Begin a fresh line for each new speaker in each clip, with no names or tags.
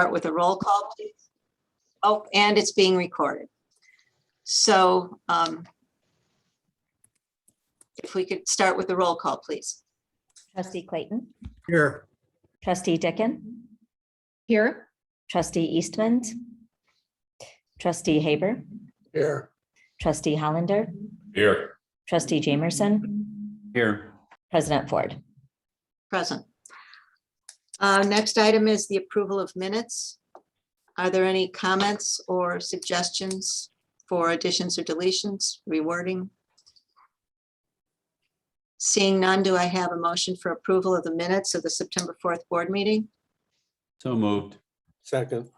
Start with a roll call, please. Oh, and it's being recorded. So if we could start with the roll call, please.
Trustee Clayton,
Here.
trustee Deacon,
Here.
trustee Eastman, trustee Haber,
Here.
trustee Hollander,
Here.
trustee Jamerson,
Here.
President Ford.
Present. Next item is the approval of minutes. Are there any comments or suggestions for additions or deletions, rewording? Seeing none, do I have a motion for approval of the minutes of the September 4th board meeting?
So moved.
Second.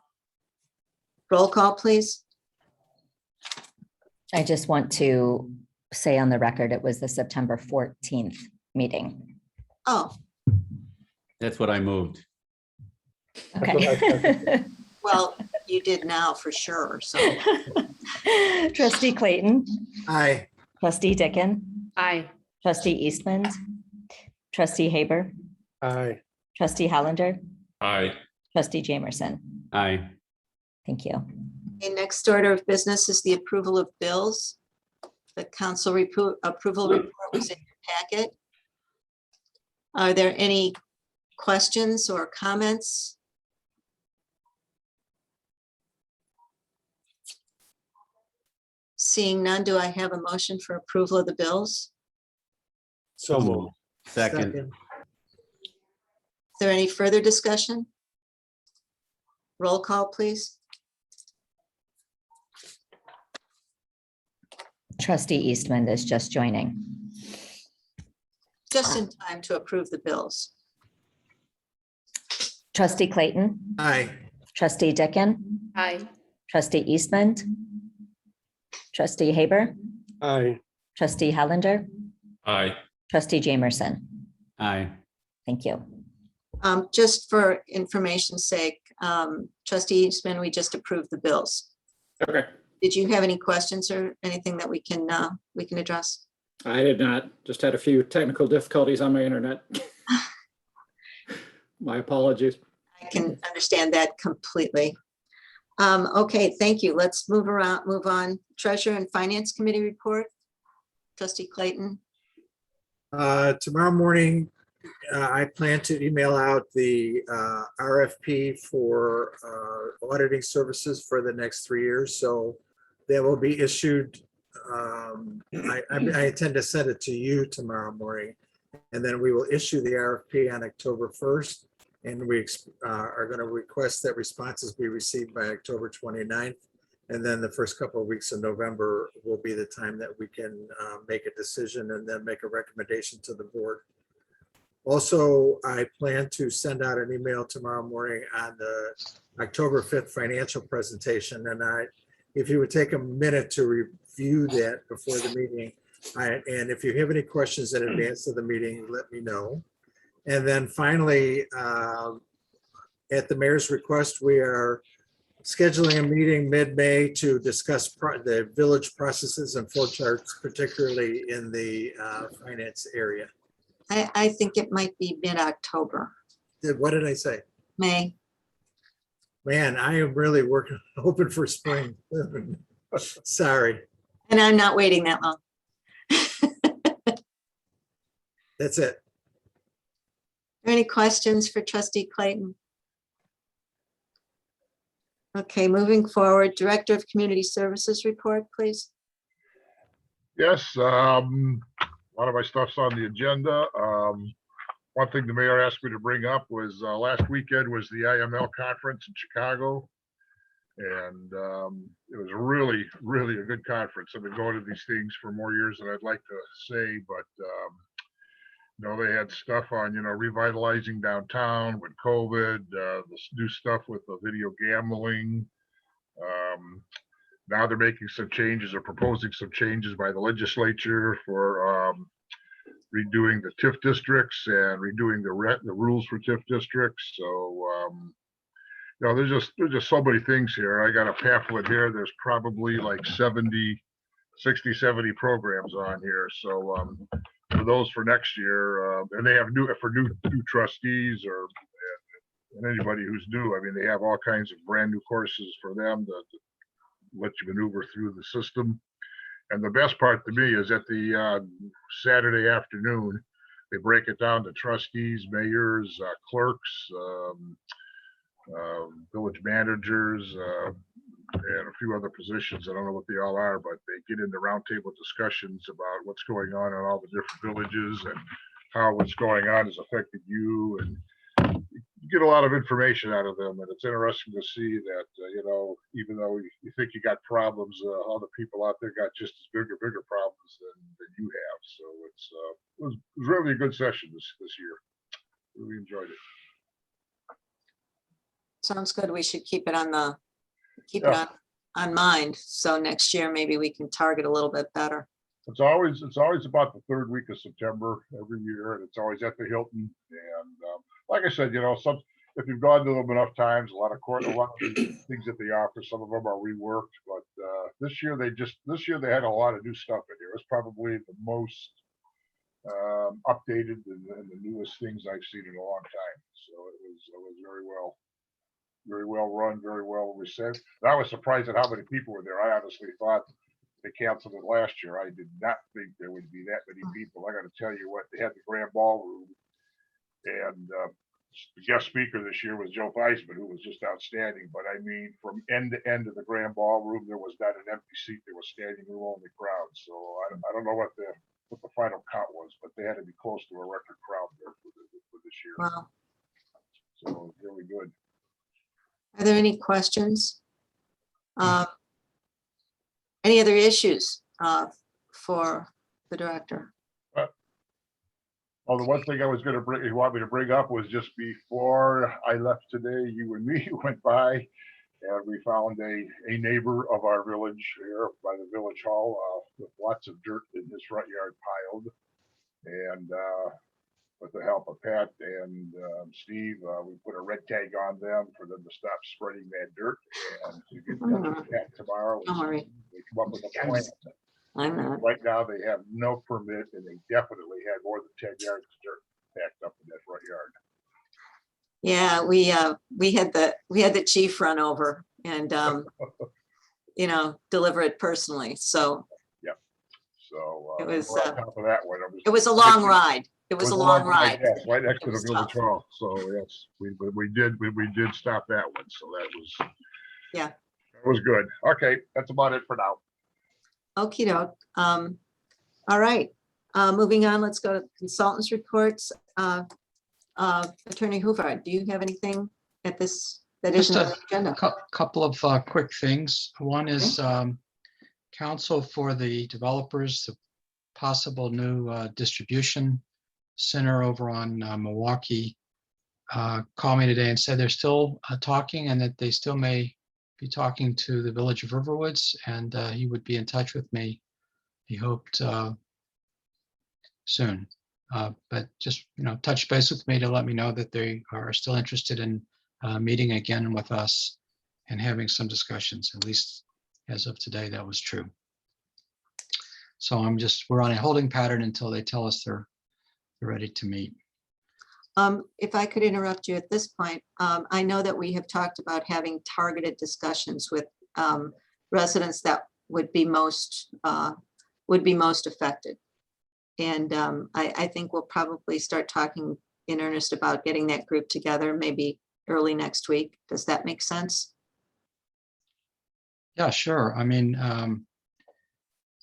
Roll call, please.
I just want to say on the record, it was the September 14th meeting.
Oh,
That's what I moved.
Okay.
well, you did now for sure, so.
Trustee Clayton,
Aye.
trustee Deacon,
Aye.
trustee Eastman, trustee Haber,
Aye.
trustee Hollander,
Aye.
trustee Jamerson.
Aye.
Thank you.
Okay, next order of business is the approval of bills. The council approval report was in your packet. Are there any questions or comments? Seeing none, do I have a motion for approval of the bills?
So moved.
Second.
Is there any further discussion? Roll call, please.
Trustee Eastman is just joining.
Just in time to approve the bills.
Trustee Clayton,
Aye.
trustee Deacon,
Aye.
trustee Eastman, trustee Haber,
Aye.
trustee Hollander,
Aye.
trustee Jamerson.
Aye.
Thank you.
Just for information's sake, trustee Eastman, we just approved the bills.
Okay,
Did you have any questions or anything that we can address?
I did not, just had a few technical difficulties on my internet. My apologies.
I can understand that completely. Okay, thank you. Let's move on. Treasurer and Finance Committee report. Trustee Clayton.
Tomorrow morning, I plan to email out the RFP for auditing services for the next 3 years. So that will be issued. I intend to send it to you tomorrow morning. And then we will issue the RFP on October 1st. And we are going to request that responses be received by October 29th. And then the first couple of weeks of November will be the time that we can make a decision and then make a recommendation to the board. Also, I plan to send out an email tomorrow morning on the October 5th financial presentation. And if you would take a minute to review that before the meeting, and if you have any questions in advance of the meeting, let me know. And then finally, at the mayor's request, we are scheduling a meeting mid-May to discuss the village processes and flow charts, particularly in the finance area.
I think it might be mid-October,
What did I say?
May.
Man, I am really hoping for spring. Sorry,
And I'm not waiting that long.
that's it.
Any questions for Trustee Clayton? Okay, moving forward, Director of Community Services report, please.
Yes, a lot of my stuff's on the agenda. One thing the mayor asked me to bring up was last weekend was the IML conference in Chicago. And it was really, really a good conference. I've been going to these things for more years than I'd like to say, but they had stuff on, revitalizing downtown with COVID, this new stuff with the video gambling. Now they're making some changes or proposing some changes by the legislature for redoing the TIF districts and redoing the rules for TIF districts. So, there's just so many things here. I got a pamphlet here. There's probably like 60, 70 programs on here. So for those for next year, and they have new trustees or and anybody who's new. I mean, they have all kinds of brand new courses for them to let you maneuver through the system. And the best part to me is at the Saturday afternoon, they break it down to trustees, mayors, clerks, village managers, and a few other positions. I don't know what they all are, but they get into roundtable discussions about what's going on in all the different villages and how what's going on has affected you. And you get a lot of information out of them. And it's interesting to see that, you know, even though you think you got problems, other people out there got just as bigger problems than you have. So it was really a good session this year. Really enjoyed it.
Sounds good. We should keep it on
Yeah.
on mind. So next year, maybe we can target a little bit better.
It's always about the third week of September every year, and it's always at the Hilton. And like I said, you know, if you've gone to them enough times, a lot of things that they offer, some of them are reworked. But this year they had a lot of new stuff in here. It's probably the most updated and the newest things I've seen in a long time. So it was very well run, very well received. And I was surprised at how many people were there. I honestly thought they canceled it last year. I did not think there would be that many people. I got to tell you what, they had the grand ballroom, and the guest speaker this year was Joe Theismann, who was just outstanding. But I mean, from end to end of the grand ballroom, there was not an empty seat. There was standing room only crowd. So I don't know what the final count was, but they had to be close to a record crowd there for this year.
Wow.
So really good.
Are there any questions? Any other issues for the director?
Oh, the one thing I was going to you want me to bring up was just before I left today, you and me went by and we found a neighbor of our village here by the village hall with lots of dirt in his front yard piled. And with the help of Pat and Steve, we put a red tag on them for them to stop spreading that dirt. And to get that tomorrow,
Don't worry.
they come up with a plan.
I'm not.
Right now, they have no permit, and they definitely had more than 10 yards of dirt packed up in that front yard.
Yeah, we had the chief run over and you know, deliver it personally. So
So
It was,
on top of that one,
it was a long ride. It was a long ride.
Yes, right next to
It
the
was
village
tough.
hall. So yes, we did stop that one. So that was,
Yeah.
that was good. Okay, that's about it for now.
Okey doke. All right, moving on, let's go to consultants reports. Attorney Hoover, do you have anything at this that
Just
isn't on the agenda?
Couple of quick things. One is counsel for the developers, the possible new distribution center over on Milwaukee called me today and said they're still talking and that they still may be talking to the Village of Riverwoods, and he would be in touch with me. He hoped soon. But just, you know, touch base with me to let me know that they are still interested in meeting again with us and having some discussions. At least as of today, that was true. So we're on a holding pattern until they tell us they're ready to meet.
If I could interrupt you at this point, I know that we have talked about having targeted discussions with residents that would be most affected. And I think we'll probably start talking in earnest about getting that group together, maybe early next week. Does that make sense?
Yeah, sure. I mean,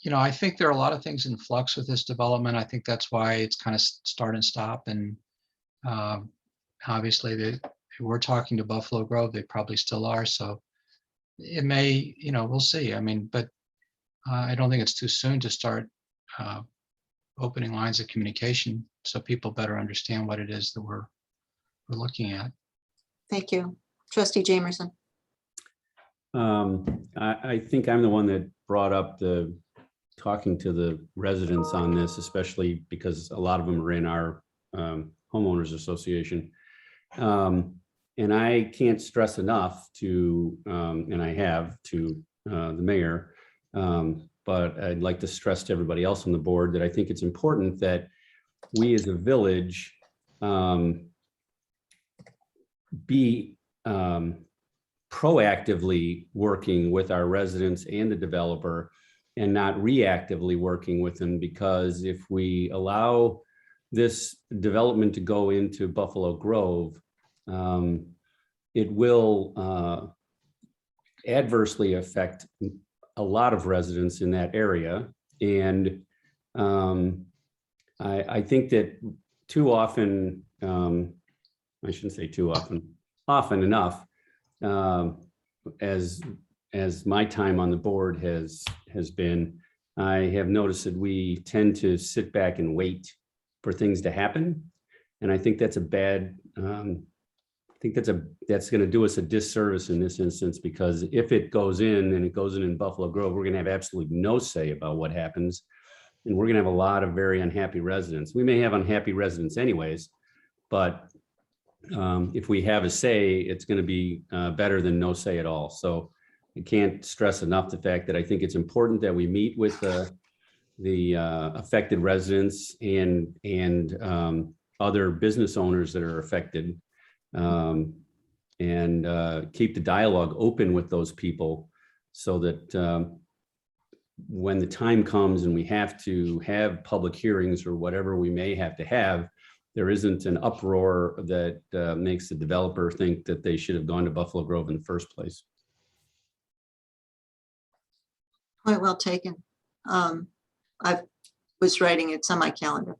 you know, I think there are a lot of things in flux with this development. I think that's why it's kind of start and stop. And obviously they were talking to Buffalo Grove. They probably still are. So it may, you know, we'll see. I mean, but I don't think it's too soon to start opening lines of communication so people better understand what it is that we're looking at.
Thank you. Trustee Jamerson.
I think I'm the one that brought up the talking to the residents on this, especially because a lot of them are in our homeowners association. And I can't stress enough to, and I have to the mayor, but I'd like to stress to everybody else on the board that I think it's important that we as a village be proactively working with our residents and the developer and not reactively working with them, because if we allow this development to go into Buffalo Grove, it will adversely affect a lot of residents in that area. And I think that too often, I shouldn't say too often, often enough, as my time on the board has been, I have noticed that we tend to sit back and wait for things to happen. And I think that's a bad, I think that's going to do us a disservice in this instance, because if it goes in and it goes in Buffalo Grove, we're going to have absolutely no say about what happens. And we're going to have a lot of very unhappy residents. We may have unhappy residents anyways, but if we have a say, it's going to be better than no say at all. So I can't stress enough the fact that I think it's important that we meet with the affected residents and other business owners that are affected, and keep the dialogue open with those people, so that when the time comes and we have to have public hearings or whatever we may have to have, there isn't an uproar that makes the developer think that they should have gone to Buffalo Grove in the first place.
Point well taken. I was writing it's on my calendar.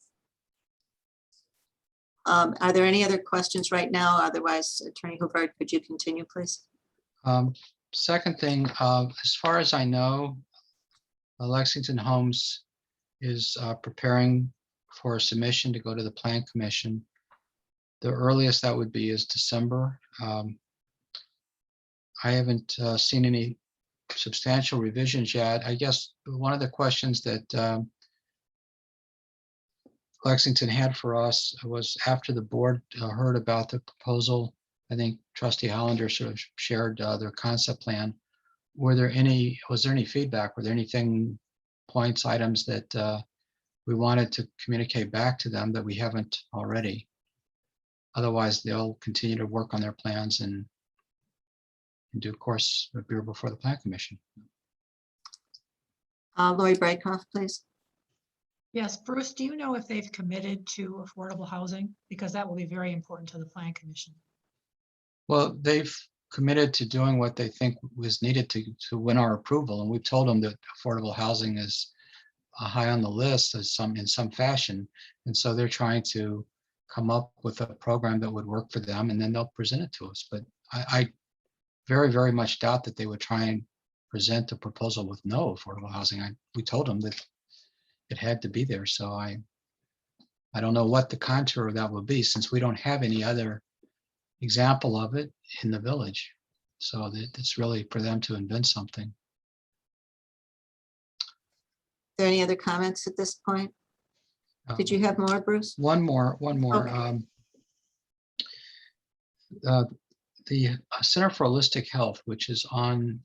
Are there any other questions right now? Otherwise, Attorney Hubbard, could you continue, please?
Second thing, as far as I know, Lexington Homes is preparing for a submission to go to the Plan Commission. The earliest that would be is December. I haven't seen any substantial revisions yet. I guess one of the questions that Lexington had for us was, after the board heard about the proposal, I think Trustee Hollander sort of shared their concept plan. Was there any feedback? Were there anything, points, items that we wanted to communicate back to them that we haven't already? Otherwise, they'll continue to work on their plans and in due course appear before the Plan Commission.
Lori Brightcroft, please.
Yes, Bruce, do you know if they've committed to affordable housing? Because that will be very important to the Plan Commission.
Well, they've committed to doing what they think was needed to win our approval, and we've told them that affordable housing is high on the list in some fashion, and so they're trying to come up with a program that would work for them, and then they'll present it to us. But I very, very much doubt that they would try and present a proposal with no affordable housing. We told them that it had to be there, so I don't know what the contour of that will be, since we don't have any other example of it in the village. So it's really for them to invent something.
Are there any other comments at this point? Did you have more, Bruce?
One more.
Okay.
The Center for Holistic Health, which is on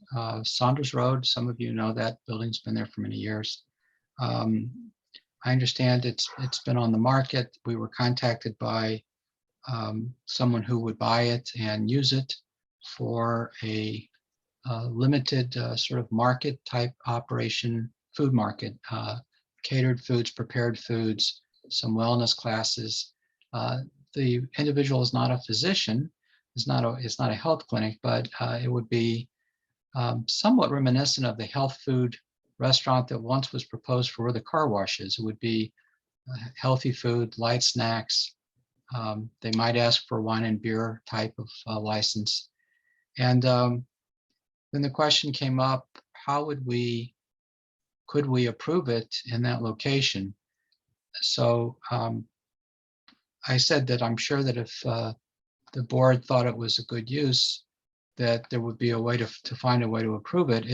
Saunders Road. Some of you know that building's been there for many years. I understand it's been on the market. We were contacted by someone who would buy it and use it for a limited sort of market type operation, food market, catered foods, prepared foods, some wellness classes. The individual is not a physician, it's not a health clinic, but it would be somewhat reminiscent of the health food restaurant that once was proposed for where the car wash is. It would be healthy food, light snacks. They might ask for wine and beer type of license. And then the question came up, could we approve it in that location? So I said that I'm sure that if the board thought it was a good use, that there would be a way to find a way to approve it.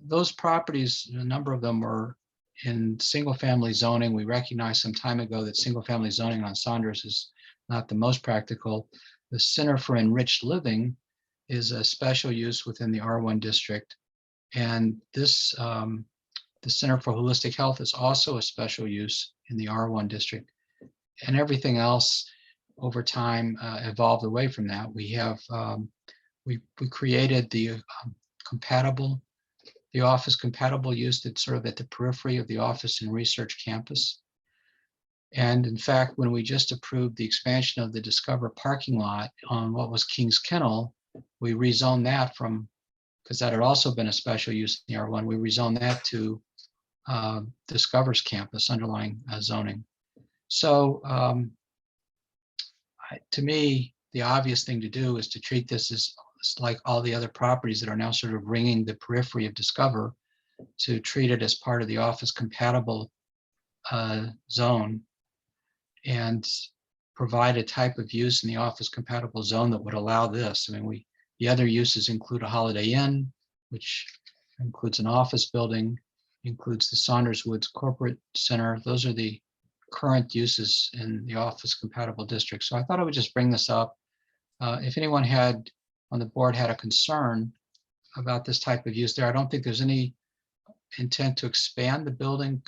Those properties, a number of them were in single family zoning. We recognized some time ago that single family zoning on Saunders is not the most practical. The Center for Enriched Living is a special use within the R1 district. And this, the Center for Holistic Health is also a special use in the R1 district. And everything else over time evolved away from that. We have, we created the office compatible use that's sort of at the periphery of the office and research campus. And in fact, when we just approved the expansion of the Discover parking lot on what was King's Kennel, we rezoned that from, because that had also been a special use in the R1, we rezoned that to Discover's campus underlying zoning. So to me, the obvious thing to do is to treat this as like all the other properties that are now sort of ringing the periphery of Discover, to treat it as part of the office compatible zone and provide a type of use in the office compatible zone that would allow this. I mean, the other uses include a Holiday Inn, which includes an office building, includes the Saunders Woods Corporate Center. Those are the current uses in the office compatible district. So I thought I would just bring this up. If anyone on the board had a concern about this type of use there, I don't think there's any intent to expand the building.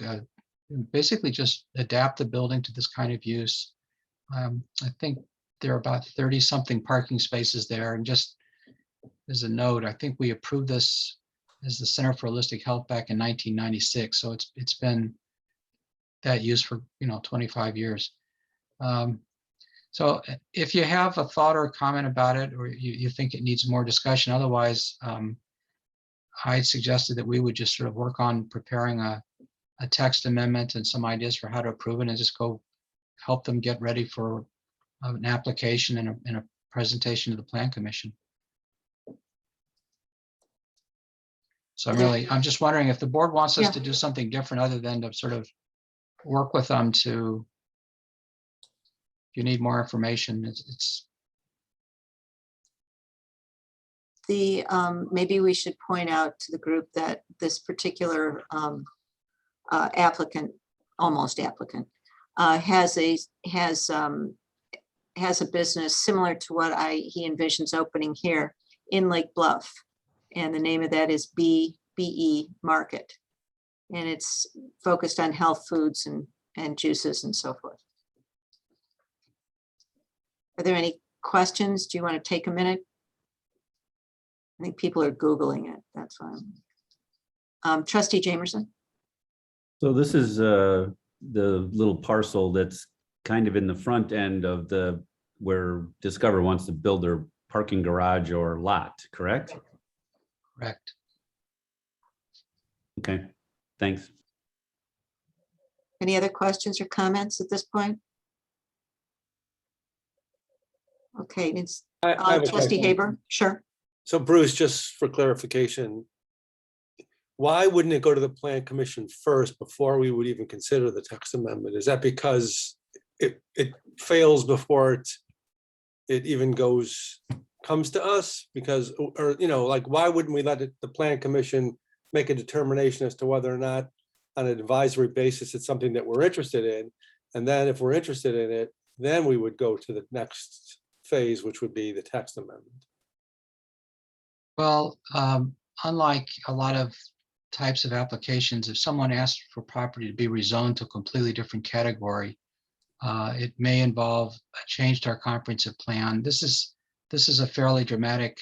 Basically just adapt the building to this kind of use. I think there are about 30 something parking spaces there. And just as a note, I think we approved this as the Center for Holistic Health back in 1996. So it's been that use for 25 years. So if you have a thought or a comment about it, or you think it needs more discussion, otherwise, I suggested that we would just sort of work on preparing a text amendment and some ideas for how to approve it, and just go help them get ready for an application and a presentation to the Plan Commission. So I'm just wondering if the board wants us to do something different other than to sort of work with them to, if you need more information, it's
The, maybe we should point out to the group that this particular applicant, almost applicant, has a business similar to what he envisions opening here in Lake Bluff. And the name of that is BE Market. And it's focused on health foods and juices and so forth. Are there any questions? Do you want to take a minute? I think people are Googling it. That's why. Trustee Jamerson.
So this is the little parcel that's kind of in the front end of where Discover wants to build their parking garage or lot, correct?
correct.
Okay, thanks.
Any other questions or comments at this point? Okay, it's
I have a
Trustee
question.
Haber, sure.
So Bruce, just for clarification, why wouldn't it go to the Plan Commission first before we would even consider the text amendment? Is that because it fails before it even comes to us? Because, or, like, why wouldn't we let the Plan Commission make a determination as to whether or not on an advisory basis it's something that we're interested in? And then if we're interested in it, then we would go to the next phase, which would be the text amendment.
Well, unlike a lot of types of applications, if someone asks for property to be rezoned to a completely different category, it may involve a change to our comprehensive plan. This is a fairly dramatic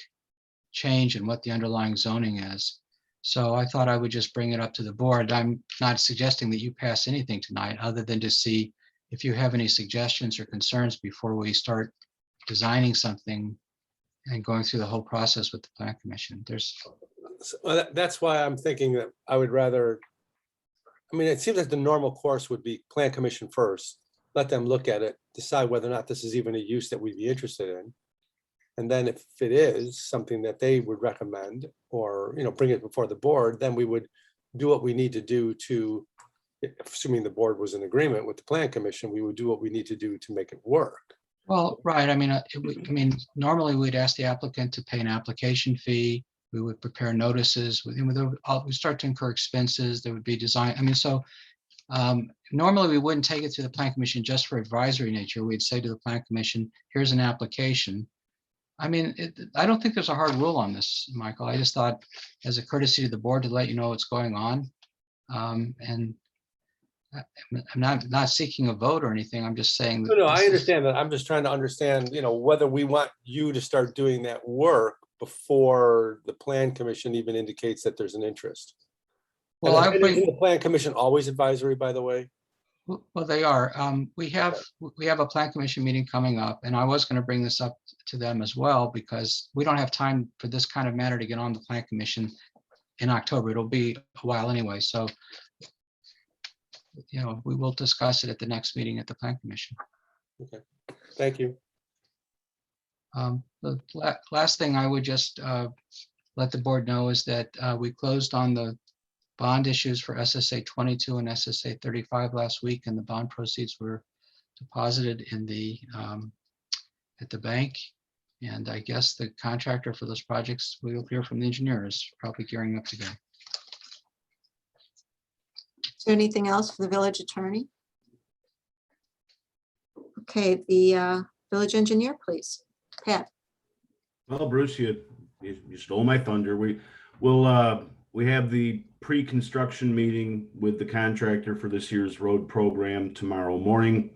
change in what the underlying zoning is. So I thought I would just bring it up to the board. I'm not suggesting that you pass anything tonight, other than to see if you have any suggestions or concerns before we start designing something and going through the whole process with the Plan Commission.
That's why I'm thinking that I would rather, it seems like the normal course would be Plan Commission first, let them look at it, decide whether or not this is even a use that we'd be interested in. And then if it is something that they would recommend or, bring it before the board, then we would do what we need to do to, assuming the board was in agreement with the Plan Commission, we would do what we need to do to make it work.
Well, right. Normally we'd ask the applicant to pay an application fee. We would prepare notices. We start to incur expenses. There would be design. Normally we wouldn't take it to the Plan Commission just for advisory nature. We'd say to the Plan Commission, here's an application. I don't think there's a hard rule on this, Michael. I just thought as a courtesy to the board to let you know what's going on. And I'm not seeking a vote or anything. I'm just saying. that
No, I
this is-
understand that. I'm just trying to understand, whether we want you to start doing that work before the plan commission even indicates that there's an interest.
Well,
And isn't the plan commission always advisory, by the way?
Well, they are. We have a plan commission meeting coming up, and I was going to bring this up to them as well, because we don't have time for this kind of matter to get on the plan commission in October. It'll be a while anyway, so we will discuss it at the next meeting at the plan commission.
Thank you.
The last thing I would just let the board know is that we closed on the bond issues for SSA 22 and SSA 35 last week, and the bond proceeds were deposited in at the bank. And I guess the contractor for those projects, we will hear from the engineer, is probably gearing up to go.
Is there anything else for the village attorney? Okay, the village engineer, please. Pat.
Well, Bruce, you stole my thunder. We have the pre-construction meeting with the contractor for this year's road program tomorrow morning.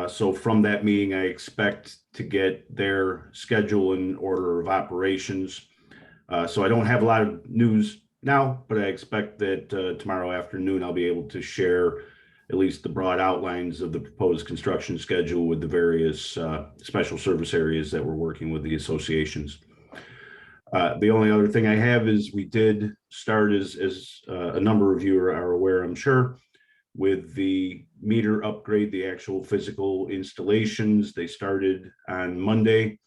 So from that meeting, I expect to get their schedule and order of operations. So I don't have a lot of news now, but I expect that tomorrow afternoon, I'll be able to share at least the broad outlines of the proposed construction schedule with the various special service areas that we're working with the associations. The only other thing I have is we did start, as a number of you are aware, I'm sure, with the meter upgrade, the actual physical installations. They started on Monday.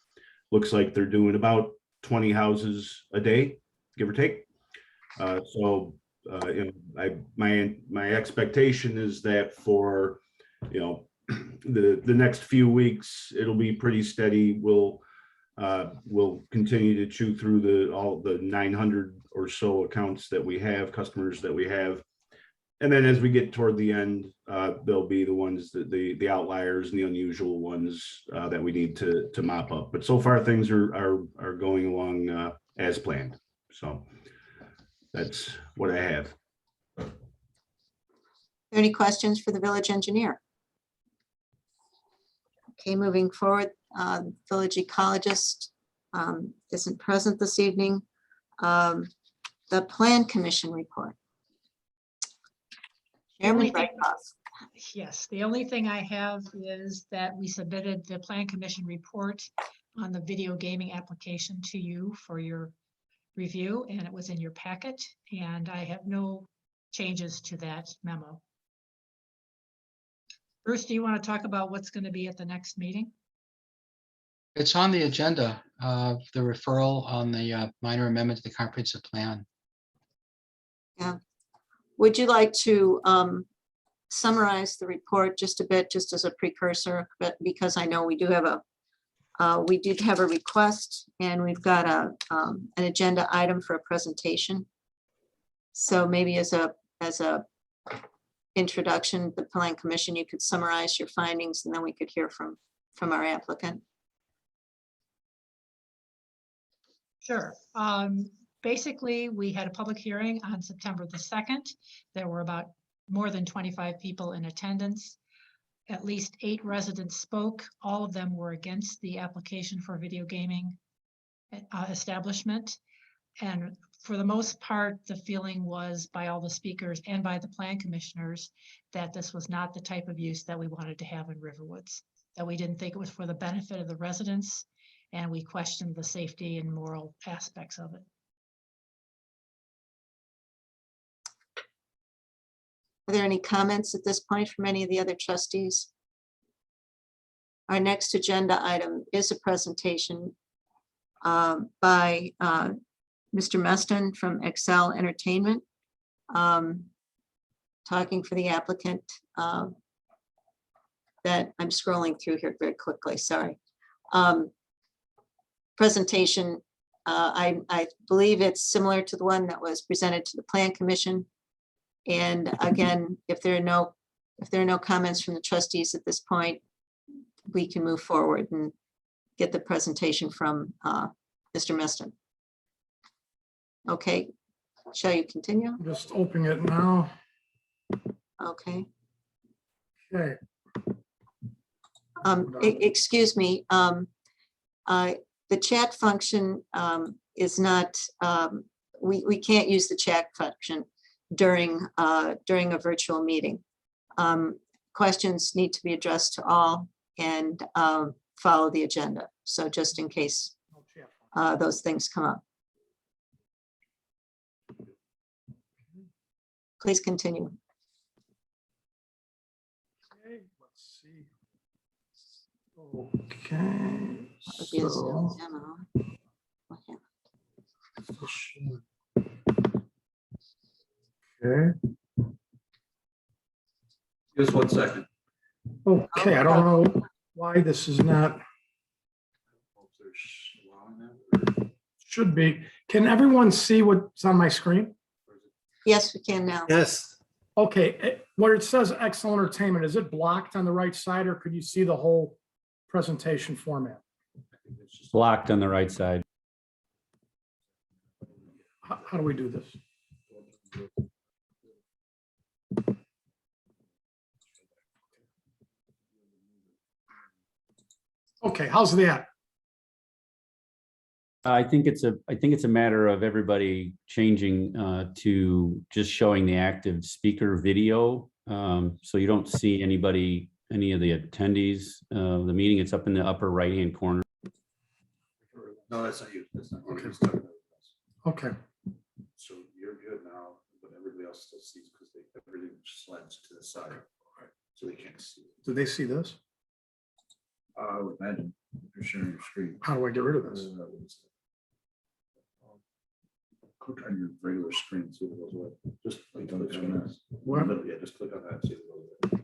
Looks like they're doing about 20 houses a day, give or take. My expectation is that for the next few weeks, it'll be pretty steady. We'll continue to chew through all the 900 or so accounts that we have, customers that we have. And then as we get toward the end, there'll be the ones that the outliers and the unusual ones that we need to mop up. But so far things are going along as planned. So that's what I have.
Any questions for the village engineer? Okay, moving forward, village ecologist isn't present this evening. The plan commission report. Chairman Brighthouse.
Yes, the only thing I have is that we submitted the plan commission report on the video gaming application to you for your review, and it was in your packet, and I have no changes to that memo. Bruce, do you want to talk about what's going to be at the next meeting?
It's on the agenda, the referral on the minor amendment to the comprehensive plan.
Would you like to summarize the report just a bit, just as a precursor? But because I know we did have a request, and we've got an agenda item for a presentation. So maybe as a introduction, the plan commission, you could summarize your findings, and then we could hear from our applicant.
Sure. Basically, we had a public hearing on September the 2nd. There were about more than 25 people in attendance. At least 8 residents spoke. All of them were against the application for a video gaming establishment. And for the most part, the feeling was by all the speakers and by the plan commissioners that this was not the type of use that we wanted to have in Riverwoods, that we didn't think it was for the benefit of the residents, and we questioned the safety and moral aspects of it.
Are there any comments at this point from any of the other trustees? Our next agenda item is a presentation by Mr. Meston from Excel Entertainment, talking for the applicant. That I'm scrolling through here very quickly, sorry. Presentation, I believe it's similar to the one that was presented to the Plan Commission. And again, if there are no comments from the trustees at this point, we can move forward and get the presentation from Mr. Meston. Okay, shall you continue?
Just opening it now.
Okay,
Okay,
Excuse me, the chat function is not, we can't use the chat function during a virtual meeting. Questions need to be addressed to all and follow the agenda. So just in case those things come up. Please continue.
okay, let's see. Okay.
That would be a Zoom
So-
demo. Okay.
Okay,
Just 1 second.
okay, I don't know why this is not, should be. Can everyone see what's on my screen?
Yes, we can now.
Yes.
Okay, where it says Excel Entertainment, is it blocked on the right side or could you see the whole presentation format?
Blocked on the right side.
How do we do this? Okay, how's that?
I think it's a matter of everybody changing to just showing the active speaker video. So you don't see any of the attendees of the meeting. It's up in the upper right-hand corner.
No, that's not you. That's not.
Okay.
Okay.
Okay,
So you're good now, but everybody else still sees because everything slants to the side. So they can't see.
do they see this?
I would imagine if you're sharing your screen.
How do I get rid of this?
Click on your regular screen, see if it goes away. Just like on this.
What?
Yeah, just click on that, see if it goes away.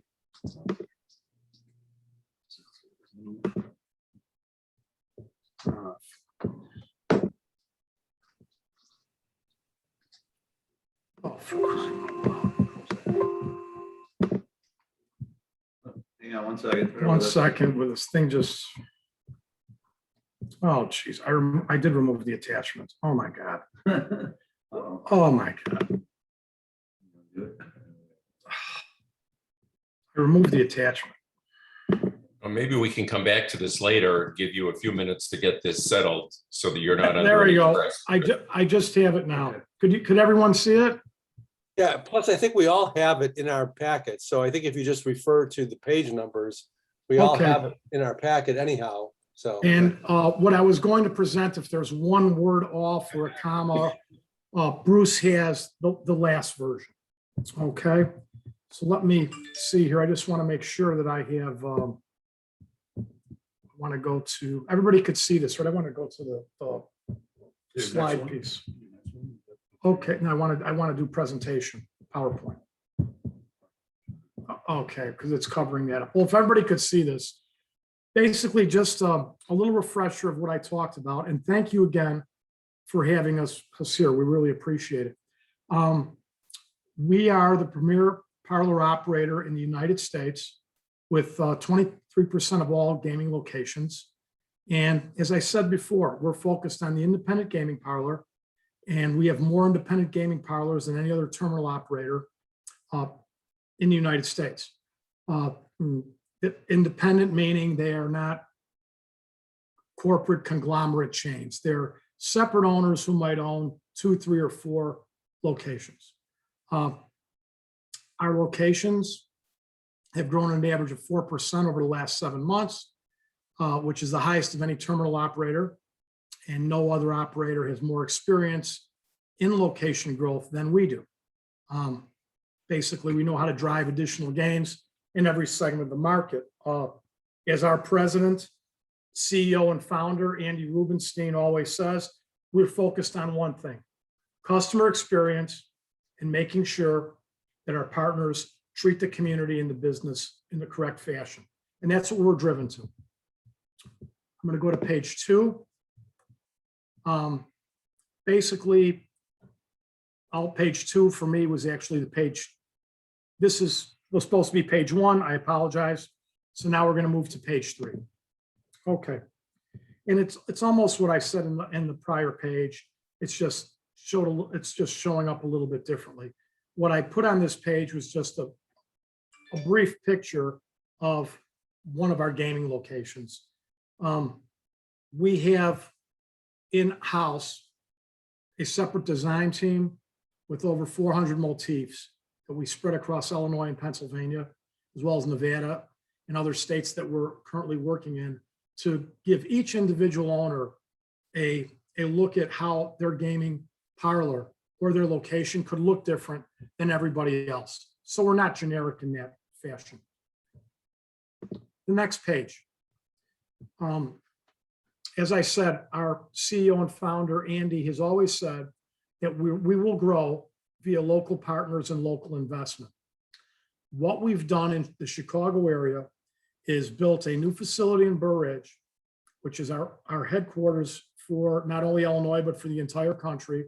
Oh,
Hang on 1 second.
1 second, with this thing just. Oh, geez, I did remove the attachment. Oh, my God. Oh, my God. I removed the attachment.
Well, maybe we can come back to this later, give you a few minutes to get this settled so that you're not.
There
under
we
any
go.
stress.
I just have it now. Could everyone see it?
Yeah, plus I think we all have it in our packet. So I think if you just refer to the page numbers, we all
Okay.
have it in our packet anyhow, so.
And what I was going to present, if there's one word off or a comma, Bruce has the last version. Okay, so let me see here. I just want to make sure that I have, I want to go to, everybody could see this, right? I want to go to the slide piece. Okay, now I want to do presentation, PowerPoint. Okay, because it's covering that up. Well, if everybody could see this, basically just a little refresher of what I talked about. And thank you again for having us here. We really appreciate it. We are the premier parlor operator in the United States with 23% of all gaming locations. And as I said before, we're focused on the independent gaming parlor. And we have more independent gaming parlors than any other terminal operator in the United States. Independent meaning they are not corporate conglomerate chains. They're separate owners who might own 2, 3, or 4 locations. Our locations have grown an average of 4% over the last 7 months, which is the highest of any terminal operator. And no other operator has more experience in location growth than we do. Basically, we know how to drive additional gains in every segment of the market. As our president, CEO, and founder, Andy Rubenstein, always says, we're focused on one thing: customer experience and making sure that our partners treat the community and the business in the correct fashion. And that's what we're driven to. I'm going to go to page 2. Basically, page 2 for me was actually the page. This was supposed to be page 1. I apologize. So now we're going to move to page 3. Okay. And it's almost what I said in the prior page. It's just showing up a little bit differently. What I put on this page was just a a brief picture of one of our gaming locations. We have in-house a separate design team with over 400 motifs that we spread across Illinois and Pennsylvania, as well as Nevada and other states that we're currently working in, to give each individual owner a look at how their gaming parlor or their location could look different than everybody else. So we're not generic in that fashion. The next page. As I said, our CEO and founder, Andy, has always said that we will grow via local partners and local investment. What we've done in the Chicago area is built a new facility in Burr Ridge, which is our headquarters for not only Illinois, but for the entire country.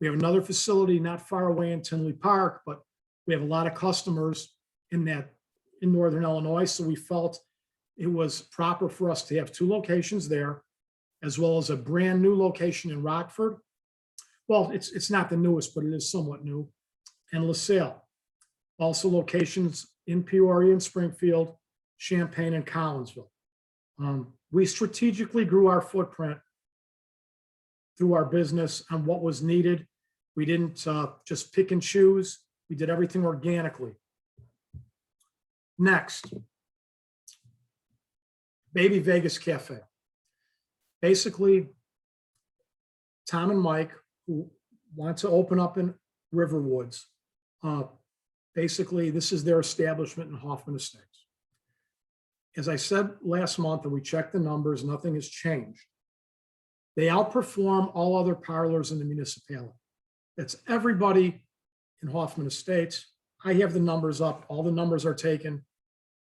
We have another facility not far away in Tinley Park, but we have a lot of customers in Northern Illinois. So we felt it was proper for us to have two locations there, as well as a brand new location in Rockford. Well, it's not the newest, but it is somewhat new. And LaSalle. Also locations in Peoria and Springfield, Champaign and Collinsville. We strategically grew our footprint through our business on what was needed. We didn't just pick and choose. We did everything organically. Next, Baby Vegas Cafe. Basically, Tom and Mike, who want to open up in Riverwoods, basically, this is their establishment in Hoffman Estates. As I said last month, and we checked the numbers, nothing has changed. They outperform all other parlors in the municipality. That's everybody in Hoffman Estates. I have the numbers up. All the numbers are taken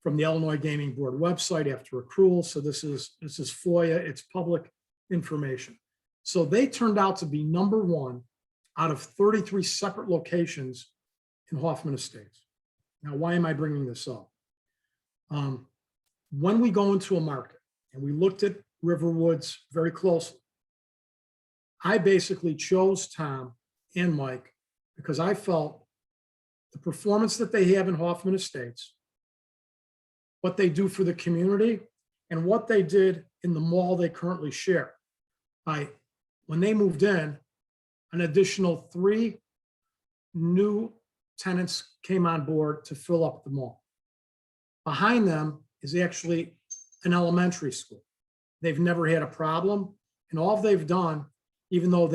from the Illinois Gaming Board website after accrual. So this is FOIA, it's public information. So they turned out to be number one out of 33 separate locations in Hoffman Estates. Now, why am I bringing this up? When we go into a market, and we looked at Riverwoods very closely, I basically chose Tom and Mike because I felt the performance that they have in Hoffman Estates, what they do for the community, and what they did in the mall they currently share. When they moved in, an additional 3 new tenants came on board to fill up the mall. Behind them is actually an elementary school. They've never had a problem, and all they've done, even though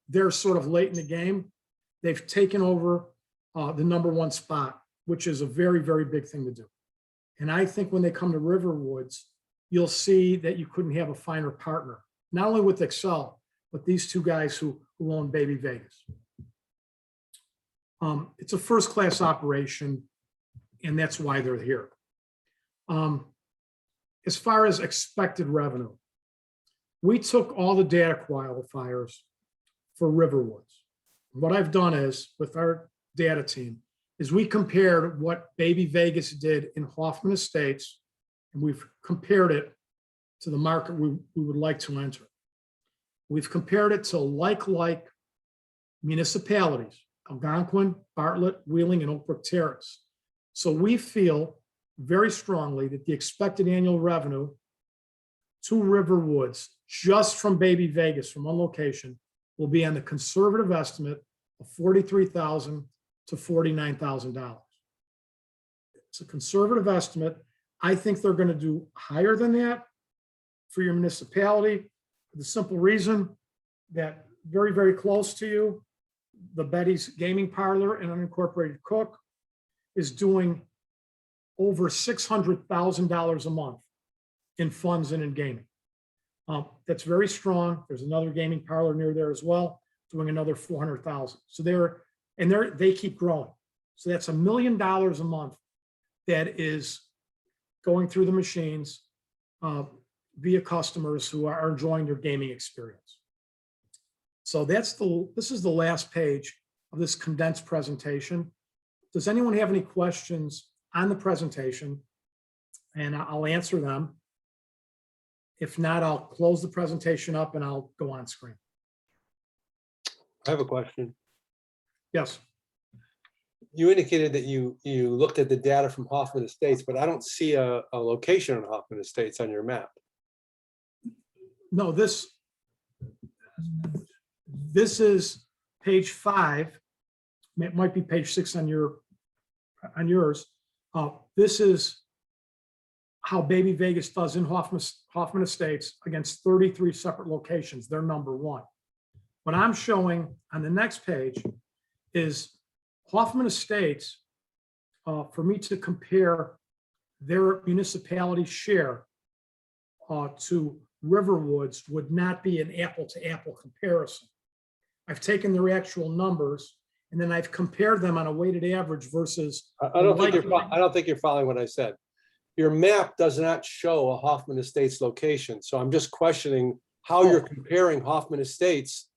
they're sort of late in the game, they've taken over the number one spot, which is a very, very big thing to do. And I think when they come to Riverwoods, you'll see that you couldn't have a finer partner, not only with Excel, but these two guys who own Baby Vegas. It's a first-class operation, and that's why they're here. As far as expected revenue, we took all the data qualifiers for Riverwoods. What I've done is, with our data team, is we compared what Baby Vegas did in Hoffman Estates, and we've compared it to the market we would like to enter. We've compared it to like municipalities, Algonquin, Bartlett, Wheeling, and Oak Brook Terrace. So we feel very strongly that the expected annual revenue to Riverwoods, just from Baby Vegas, from one location, will be on the conservative estimate of $43,000 to $49,000. It's a conservative estimate. I think they're going to do higher than that for your municipality, for the simple reason that very, very close to you, the Betty's Gaming Parlor and Unincorporated Cook is doing over $600,000 a month in funds and in gaming. That's very strong. There's another gaming parlor near there as well, doing another $400,000. So they keep growing. So that's $1 million a month that is going through the machines via customers who are enjoying their gaming experience. So this is the last page of this condensed presentation. Does anyone have any questions on the presentation? And I'll answer them. If not, I'll close the presentation up and I'll go on screen.
I have a question.
Yes.
you indicated that you looked at the data from Hoffman Estates, but I don't see a location on Hoffman Estates on your map.
No, this is page 5. It might be page 6 on yours. This is how Baby Vegas does in Hoffman Estates against 33 separate locations. They're number 1. What I'm showing on the next page is Hoffman Estates, for me to compare their municipality share to Riverwoods would not be an apple-to-apple comparison. I've taken their actual numbers and then I've compared them on a weighted average versus.
I don't think you're following what I said. Your map does not show a Hoffman Estates location, so I'm just questioning how you're comparing Hoffman Estates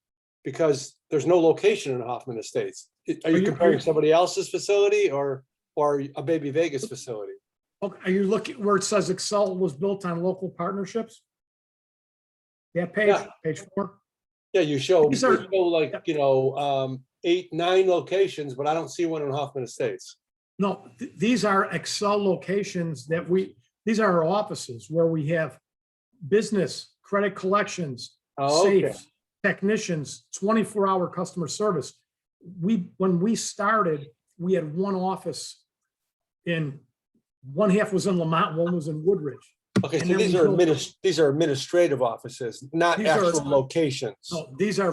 because there's no location in Hoffman Estates. Are you comparing somebody else's facility or a Baby Vegas facility?
Okay, are you looking where it says Excel was built on local partnerships? That page,
Yeah.
page 4.
Yeah, you show
These are-
like, 8, 9 locations, but I don't see one in Hoffman Estates.
No, these are Excel locations these are our offices where we have business, credit collections,
Oh, okay.
safes, technicians, 24-hour customer service. When we started, we had one office one half was in Lamont, one was in Woodridge.
Okay,
And
so
then
these
we
are
built-
these are administrative offices, not
These are-
actual locations.
No, these are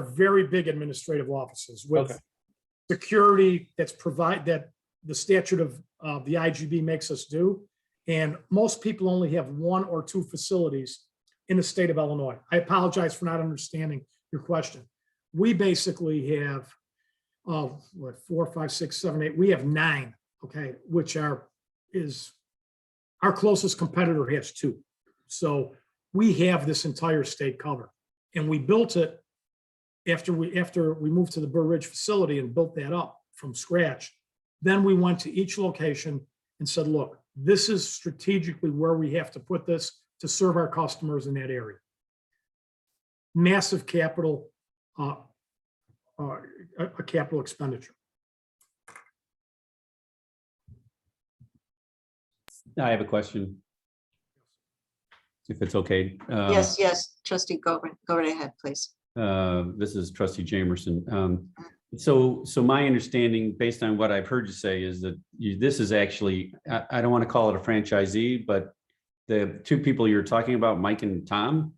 very big administrative offices with
Okay.
security that the statute of the IGB makes us do. And most people only have 1 or 2 facilities in the state of Illinois. I apologize for not understanding your question. We basically have 4, 5, 6, 7, 8. We have 9, okay, which is our closest competitor has 2. So we have this entire state covered. And we built it after we moved to the Burr Ridge facility and built that up from scratch. Then we went to each location and said, look, this is strategically where we have to put this to serve our customers in that area. Massive capital, a capital expenditure.
I have a question. If it's okay.
Yes, trustee, go right ahead, please.
This is trustee Jamerson. So my understanding, based on what I've heard you say, is that this is actually, I don't want to call it a franchisee, but the 2 people you're talking about, Mike and Tom.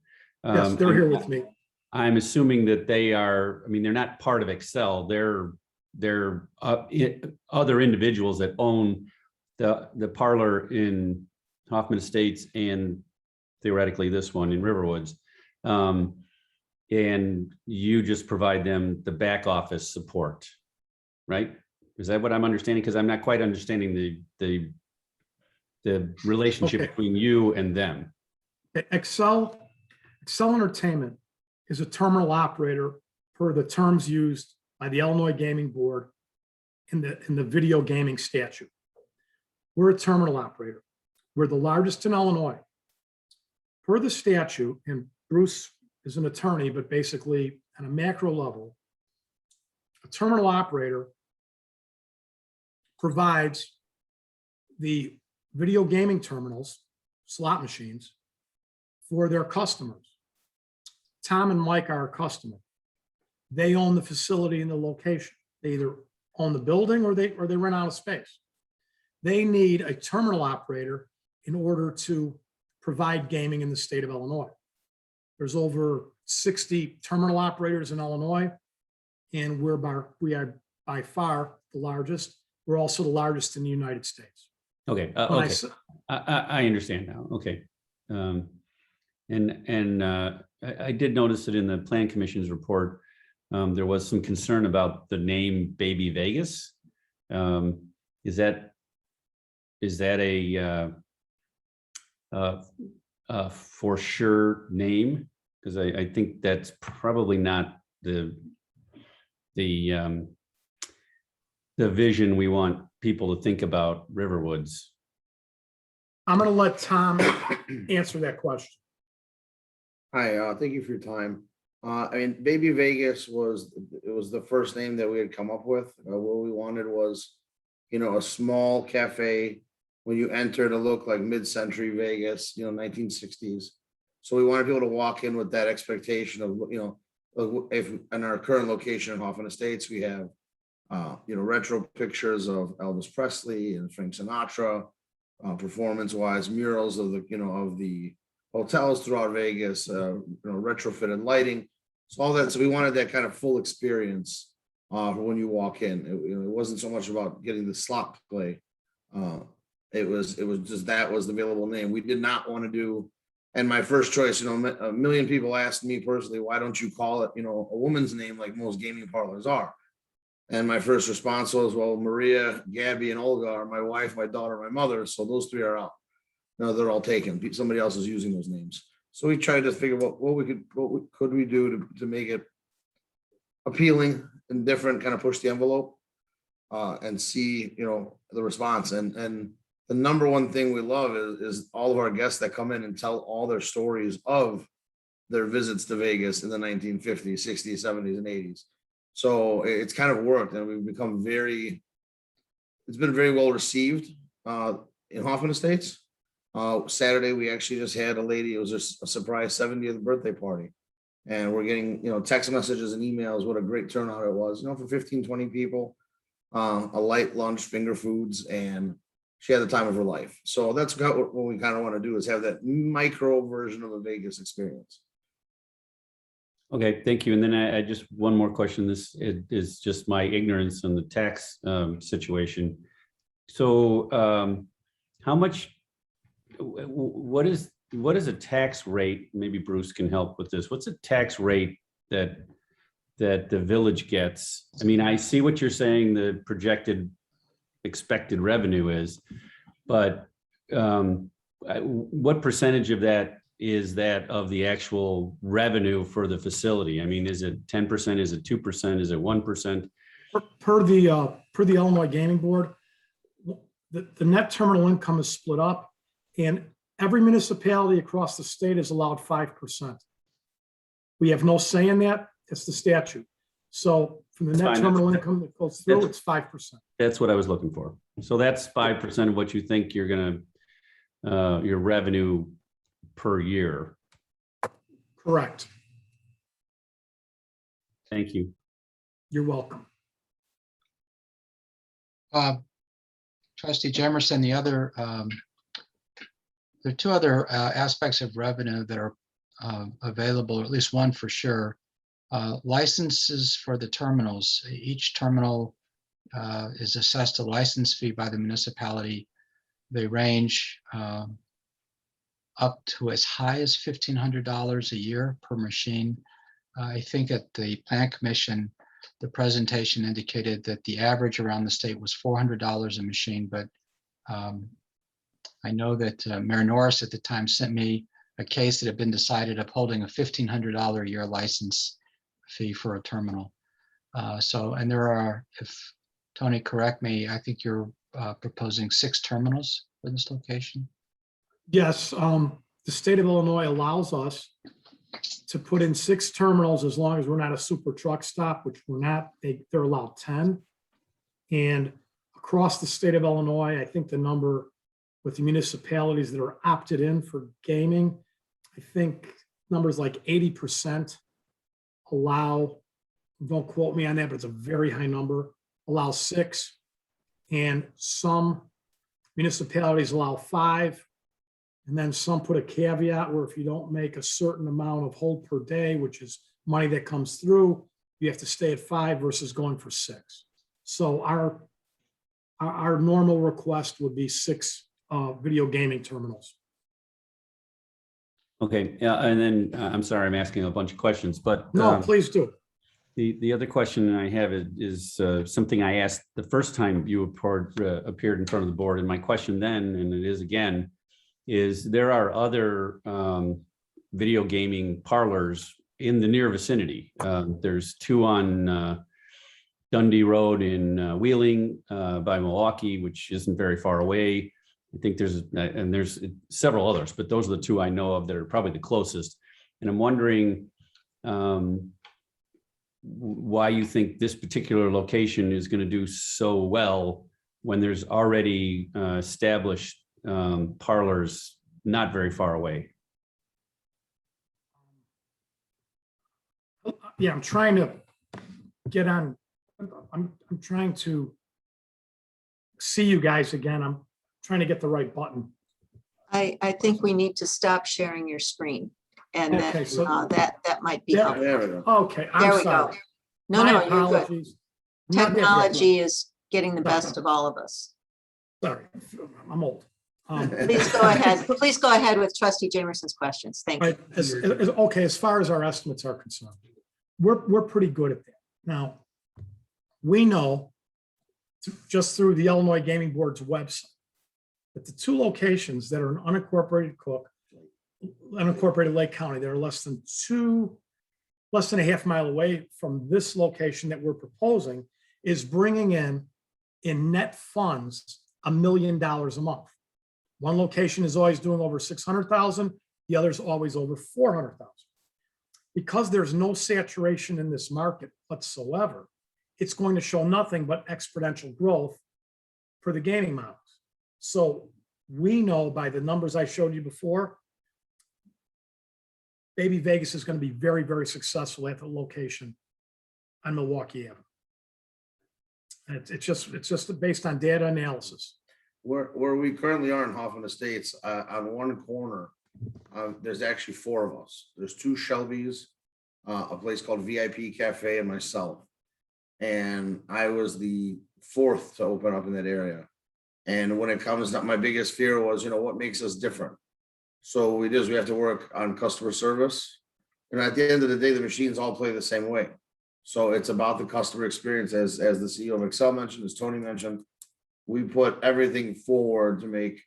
Yes, they're here with me.
I'm assuming that they are, I mean, they're not part of Excel. They're other individuals that own the parlor in Hoffman Estates and theoretically this one in Riverwoods. And you just provide them the back office support, right? Is that what I'm understanding? Because I'm not quite understanding the relationship
Okay.
between you and them.
Excel Entertainment is a terminal operator per the terms used by the Illinois Gaming Board in the video gaming statute. We're a terminal operator. We're the largest in Illinois. Per the statute, and Bruce is an attorney, but basically on a macro level, a terminal operator provides the video gaming terminals, slot machines, for their customers. Tom and Mike are a customer. They own the facility and the location. They either own the building or they rent out a space. They need a terminal operator in order to provide gaming in the state of Illinois. There's over 60 terminal operators in Illinois, and we are by far the largest. We're also the largest in the United States.
Okay,
When I
okay.
s-
I understand now. Okay. I did notice that in the Plan Commission's report, there was some concern about the name Baby Vegas. Is that a for sure name? Because I think that's probably not the vision we want people to think about Riverwoods.
I'm going to let Tom answer that question.
Hi, thank you for your time. I mean, Baby Vegas was was the first name that we had come up with. What we wanted was, a small cafe when you enter to look like mid-century Vegas, 1960s. So we wanted people to walk in with that expectation of, if in our current location in Hoffman Estates, we have, retro pictures of Elvis Presley and Frank Sinatra, performance-wise murals of the hotels throughout Vegas, retrofitted lighting. So all that. So we wanted that kind of full experience when you walk in. It wasn't so much about getting the slot play. It was just that was the available name. We did not want to do. And my first choice, a million people asked me personally, why don't you call it, a woman's name like most gaming parlors are? And my first response was, well, Maria, Gabby, and Olga are my wife, my daughter, my mother. So those three are out. No, they're all taken. Somebody else is using those names. So we tried to figure out what could we do to make it appealing and different, kind of push the envelope and see, the response. And the number one thing we love is all of our guests that come in and tell all their stories of their visits to Vegas in the 1950s, 60s, 70s, and 80s. So it's kind of worked, and we've become it's been very well received in Hoffman Estates. Saturday, we actually just had a lady, it was just a surprise 70th birthday party. And we're getting, text messages and emails, what a great turnout it was, for 15, 20 people, a light lunch, finger foods, and she had the time of her life. So that's what we kind of want to do, is have that micro version of a Vegas experience.
Okay, thank you. And then I just one more question. This is just my ignorance on the tax situation. So how much, what is a tax rate? Maybe Bruce can help with this. What's a tax rate that the village gets? I mean, I see what you're saying, the projected expected revenue is, but what percentage of that is that of the actual revenue for the facility? I mean, is it 10%? Is it 2%? Is it 1%?
Per the Illinois Gaming Board, the net terminal income is split up, and every municipality across the state is allowed 5%. We have no say in that. It's the statute. So from the net
Fine.
terminal income that goes through, it's 5%.
That's what I was looking for. So that's 5% of what you think you're gonna, your revenue per year.
Correct.
Thank you.
You're welcome.
Trustee Jemerson, there are two other aspects of revenue that are available, or at least one for sure. Licenses for the terminals. Each terminal is assessed a license fee by the municipality. They range up to as high as $1,500 a year per machine. I think at the Plan Commission, the presentation indicated that the average around the state was $400 a machine, but I know that Mayor Norris at the time sent me a case that had been decided upholding a $1,500 a year license fee for a terminal. And there are, if Tony, correct me, I think you're proposing 6 terminals for this location?
Yes, the state of Illinois allows us to put in 6 terminals as long as we're not a super truck stop, which we're not. They're allowed 10. And across the state of Illinois, I think the number with the municipalities that are opted in for gaming, I think numbers like 80% allow, don't quote me on that, but it's a very high number, allow 6. And some municipalities allow 5. And then some put a caveat where if you don't make a certain amount of hold per day, which is money that comes through, you have to stay at 5 versus going for 6. So our normal request would be 6 video gaming terminals.
Okay, yeah, and then I'm sorry, I'm asking a bunch of questions, but
No, please do.
The other question I have is something I asked the first time you appeared in front of the board, and my question then, and it is again, is there are other video gaming parlors in the near vicinity. There's 2 on Dundee Road in Wheeling by Milwaukee, which isn't very far away. I think there's several others, but those are the 2 I know of that are probably the closest. And I'm wondering, why you think this particular location is going to do so well when there's already established parlors not very far away.
Yeah, I'm trying to get on, I'm trying to see you guys again. I'm trying to get the right button.
I think we need to stop sharing your screen. And
Okay,
then
so-
that might be
Yeah.
helpful.
There we go.
Okay,
There
I'm
we go.
sorry.
No,
My
no, you're good.
apologies. Not that big.
Technology is getting the best of all of us.
Sorry, I'm old.
Please go ahead. Please go ahead with trustee Jamerson's questions. Thank you.
Right, okay, as far as our estimates are concerned, we're pretty good at that. Now, we know just through the Illinois Gaming Board's website that the two locations that are in unincorporated Lake County, that are less than a half mile away from this location that we're proposing, is bringing in net funds $1 million a month. One location is always doing over 600,000, the other is always over 400,000. Because there's no saturation in this market whatsoever, it's going to show nothing but exponential growth for the gaming models. So we know by the numbers I showed you before, Baby Vegas is going to be very, very successful at the location on Milwaukee Avenue. It's just based on data analysis.
Where we currently are in Hoffman Estates, on one corner, there's actually 4 of us. There's 2 Shelbys, a place called VIP Cafe, and myself. And I was the 4th to open up in that area. And when it comes to, my biggest fear was, what makes us different? So what we did is we have to work on customer service. And at the end of the day, the machines all play the same way. So it's about the customer experience, as the CEO of Excel mentioned, as Tony mentioned. We put everything forward to make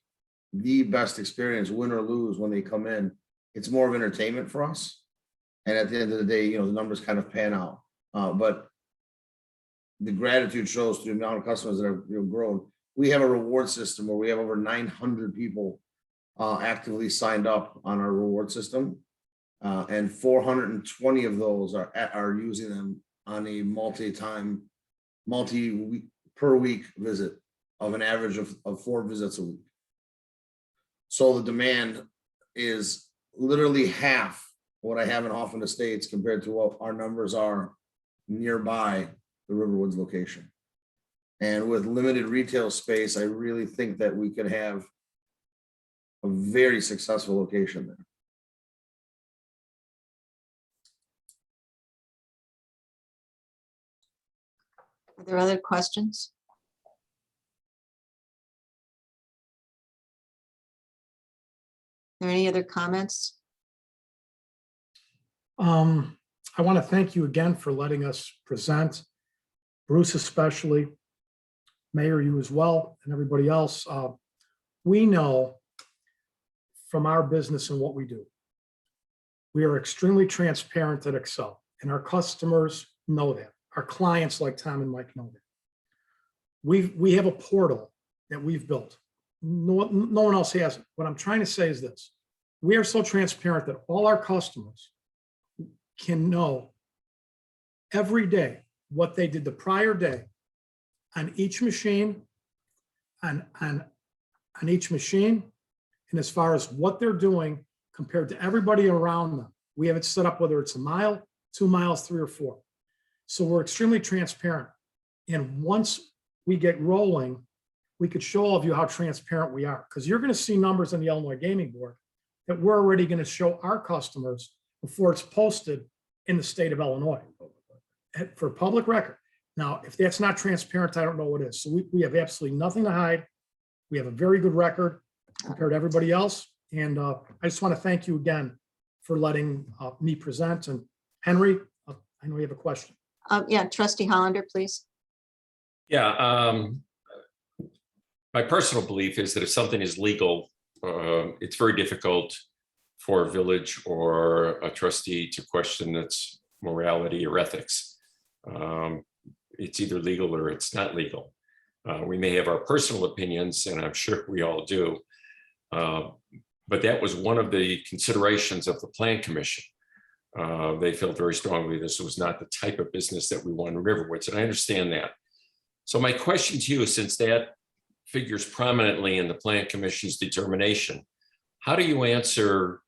the best experience, win or lose, when they come in. It's more of entertainment for us. And at the end of the day, the numbers kind of pan out. But the gratitude shows through the amount of customers that have grown. We have a reward system where we have over 900 people actively signed up on our reward system. And 420 of those are using them on a multi-week per week visit, of an average of 4 visits a week. So the demand is literally half what I have in Hoffman Estates compared to what our numbers are nearby the Riverwoods location. And with limited retail space, I really think that we could have a very successful location there.
Are there other questions? Are there any other comments?
I want to thank you again for letting us present, Bruce especially, Mayor, you as well, and everybody else. We know from our business and what we do, we are extremely transparent at Excel, and our customers know that. Our clients like Tom and Mike know that. We have a portal that we've built. No one else has it. What I'm trying to say is this: we are so transparent that all our customers can know every day what they did the prior day on each machine, on each machine, and as far as what they're doing compared to everybody around them. We have it set up whether it's a mile, 2 miles, 3 or 4. So we're extremely transparent. And once we get rolling, we could show all of you how transparent we are, because you're going to see numbers in the Illinois Gaming Board that we're already going to show our customers before it's posted in the state of Illinois for public record. Now, if that's not transparent, I don't know what is. So we have absolutely nothing to hide. We have a very good record compared to everybody else. And I just want to thank you again for letting me present. And Henry, I know you have a question.
Yeah, trustee Hollander, please.
Yeah, my personal belief is that if something is legal, it's very difficult for a village or a trustee to question its morality or ethics. It's either legal or it's not legal. We may have our personal opinions, and I'm sure we all do. But that was one of the considerations of the Plan Commission, They felt very strongly this was not the type of business that we want in Riverwoods, and I understand that. So my question to you, since that figures prominently in the Plan Commission's determination, how do you answer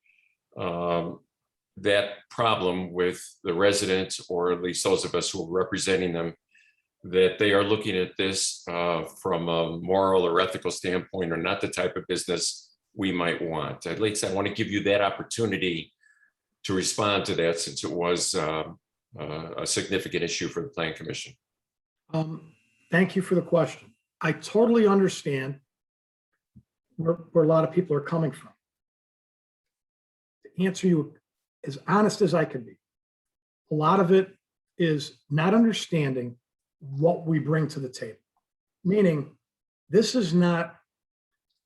that problem with the residents, or at least those of us who are representing them, that they are looking at this from a moral or ethical standpoint, or not the type of business we might want? At least I want to give you that opportunity to respond to that, since it was a significant issue for the Plan Commission.
Thank you for the question. I totally understand where a lot of people are coming from. To answer you as honest as I can be, a lot of it is not understanding what we bring to the table. Meaning, this is not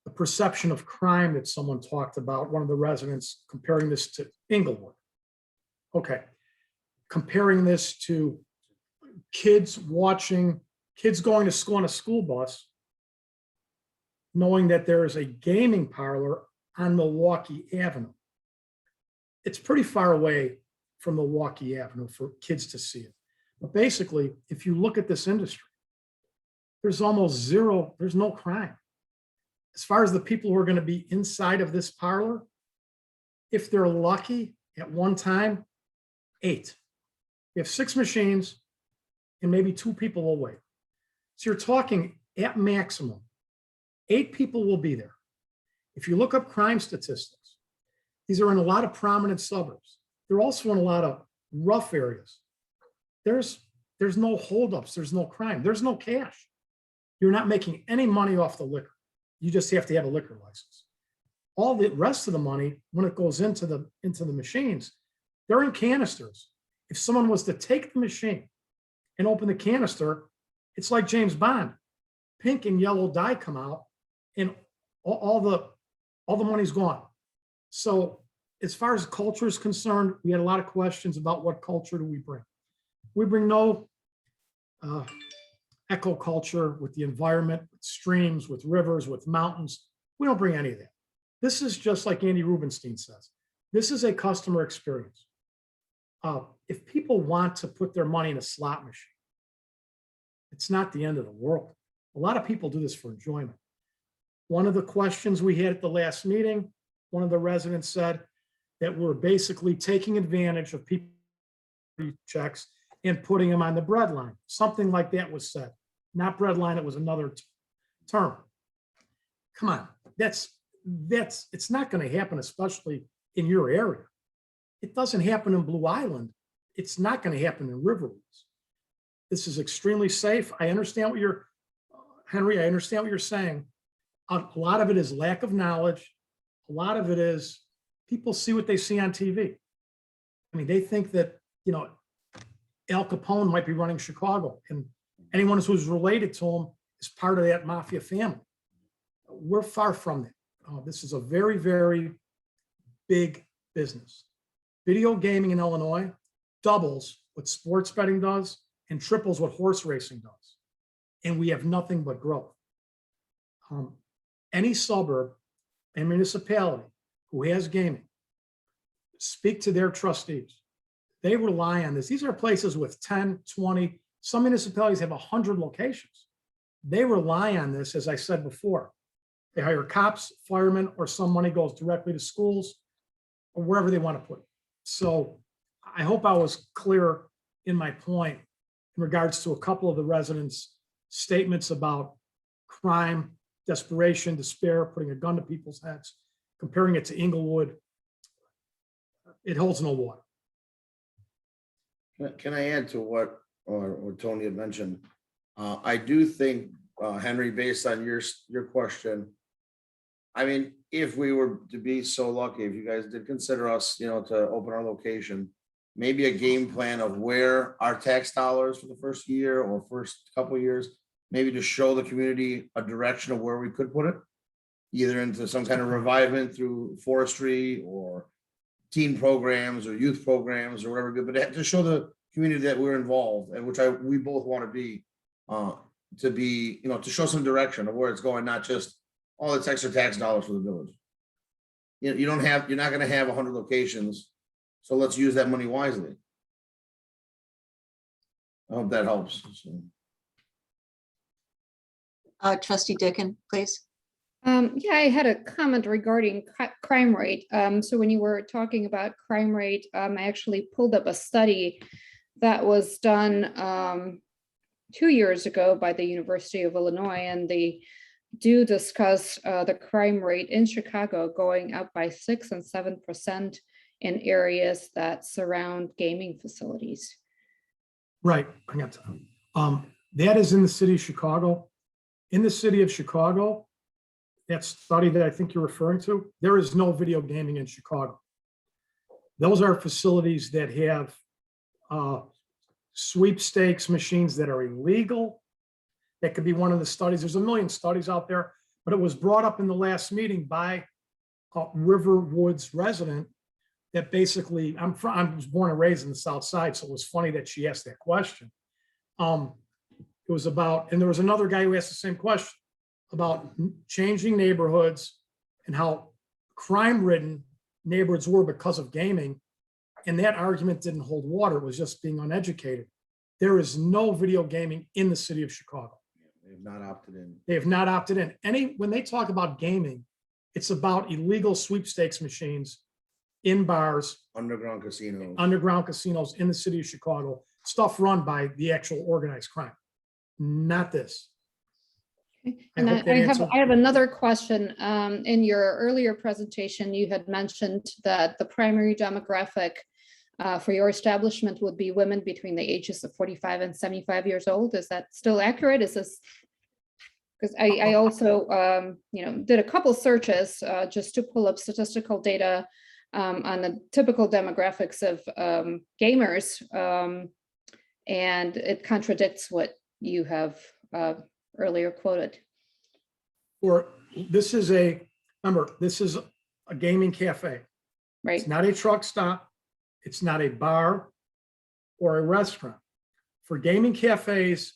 the perception of crime that someone talked about, one of the residents comparing this to Inglewood. Okay, comparing this to kids going to school on a school bus, knowing that there is a gaming parlor on Milwaukee Avenue. It's pretty far away from Milwaukee Avenue for kids to see it. But basically, if you look at this industry, there's almost zero, there's no crime. As far as the people who are going to be inside of this parlor, if they're lucky at one time, 8. We have 6 machines and maybe 2 people will wait. So you're talking at maximum, 8 people will be there. If you look up crime statistics, these are in a lot of prominent suburbs. They're also in a lot of rough areas. There's no holdups, there's no crime, there's no cash. You're not making any money off the liquor. You just have to have a liquor license. All the rest of the money, when it goes into the machines, they're in canisters. If someone was to take the machine and open the canister, it's like James Bond. Pink and yellow dye come out, and all the money's gone. So as far as culture is concerned, we had a lot of questions about what culture do we bring. We bring no eco culture with the environment, with streams, with rivers, with mountains. We don't bring any of that. This is just like Andy Rubenstein says. This is a customer experience. If people want to put their money in a slot machine, it's not the end of the world. A lot of people do this for enjoyment. One of the questions we had at the last meeting, one of the residents said that we're basically taking advantage of people checks and putting them on the bread line. Something like that was said. Not bread line, it was another term. Come on, it's not going to happen, especially in your area. It doesn't happen in Blue Island. It's not going to happen in Riverwoods. This is extremely safe. I understand what you're, Henry, I understand what you're saying. A lot of it is lack of knowledge. A lot of it is people see what they see on TV. I mean, they think that, Al Capone might be running Chicago, and anyone who's related to him is part of that mafia family. We're far from that. This is a very, very big business. Video gaming in Illinois doubles what sports betting does and triples what horse racing does. And we have nothing but growth. Any suburb and municipality who has gaming, speak to their trustees. They rely on this. These are places with 10, 20, some municipalities have 100 locations. They rely on this, as I said before. They hire cops, firemen, or some money goes directly to schools or wherever they want to put it. So I hope I was clear in my point in regards to a couple of the residents' statements about crime, desperation, despair, putting a gun to people's heads, comparing it to Inglewood. It holds no water.
Can I add to what Tony had mentioned? I do think, Henry, based on your question, I mean, if we were to be so lucky, if you guys did consider us, to open our location, maybe a game plan of where our tax dollars for the first year or first couple of years, maybe to show the community a direction of where we could put it, either into some kind of revivement through forestry or teen programs or youth programs or whatever, but to show the community that we're involved, and which we both want to be, to show some direction of where it's going, not just all it's extra tax dollars for the village. You're not going to have 100 locations So let's use that money wisely. I hope that helps. So,
Trustee Dickon, please.
Yeah, I had a comment regarding crime rate. So when you were talking about crime rate, I actually pulled up a study that was done 2 years ago by the University of Illinois, and they do discuss the crime rate in Chicago going up by 6 and 7% in areas that surround gaming facilities.
Right, I got that is in the city of Chicago. In the city of Chicago, that study that I think you're referring to, there is no video gaming in Chicago. Those are facilities that have sweepstakes machines that are illegal. That could be one of the studies. There's a million studies out there, but it was brought up in the last meeting by a River Woods resident that basically, I was born and raised in the South Side, so it was funny that she asked that question. It was about, and there was another guy who asked the same question about changing neighborhoods and how crime-ridden neighborhoods were because of gaming. And that argument didn't hold water. It was just being uneducated. There is no video gaming in the city of Chicago.
they've not opted in.
They have not opted in. When they talk about gaming, it's about illegal sweepstakes machines in bars,
Underground casinos.
in the city of Chicago, stuff run by the actual organized crime, not this.
And
hope that answered-
I have another question. In your earlier presentation, you had mentioned that the primary demographic for your establishment would be women between the ages of 45 and 75 years old. Is that still accurate? Is this? Because I also, did a couple searches just to pull up statistical data on the typical demographics of gamers, and it contradicts what you have earlier quoted.
Or this is this is a gaming cafe.
Right.
It's not a truck stop. It's not a bar or a restaurant. For gaming cafes,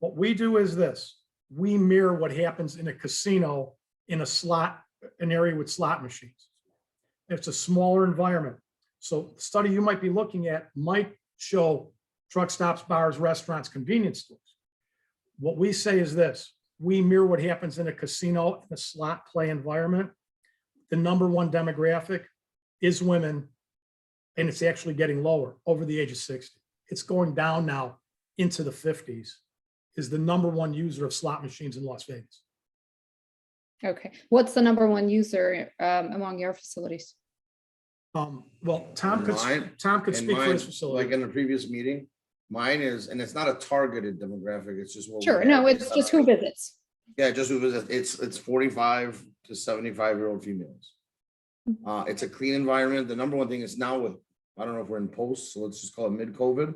what we do is this. We mirror what happens in a casino in an area with slot machines. It's a smaller environment. So the study you might be looking at might show truck stops, bars, restaurants, convenience stores. What we say is this: we mirror what happens in a casino, in a slot play environment. The number one demographic is women, and it's actually getting lower, over the age of 60. It's going down now into the 50s, is the number one user of slot machines in Las Vegas.
Okay. What's the number one user among your facilities?
Well, Tom could
And
speak for his
mine,
facility.
like in the previous meeting, mine is, and it's not a targeted demographic, it's just. what we
Sure.
have
No,
based
it's
on
just
our-
who visits.
Yeah, just who visit. It's 45 to 75-year-old females. It's a clean environment. The number one thing is now with, I don't know if we're in post, so let's just call it mid-COVID.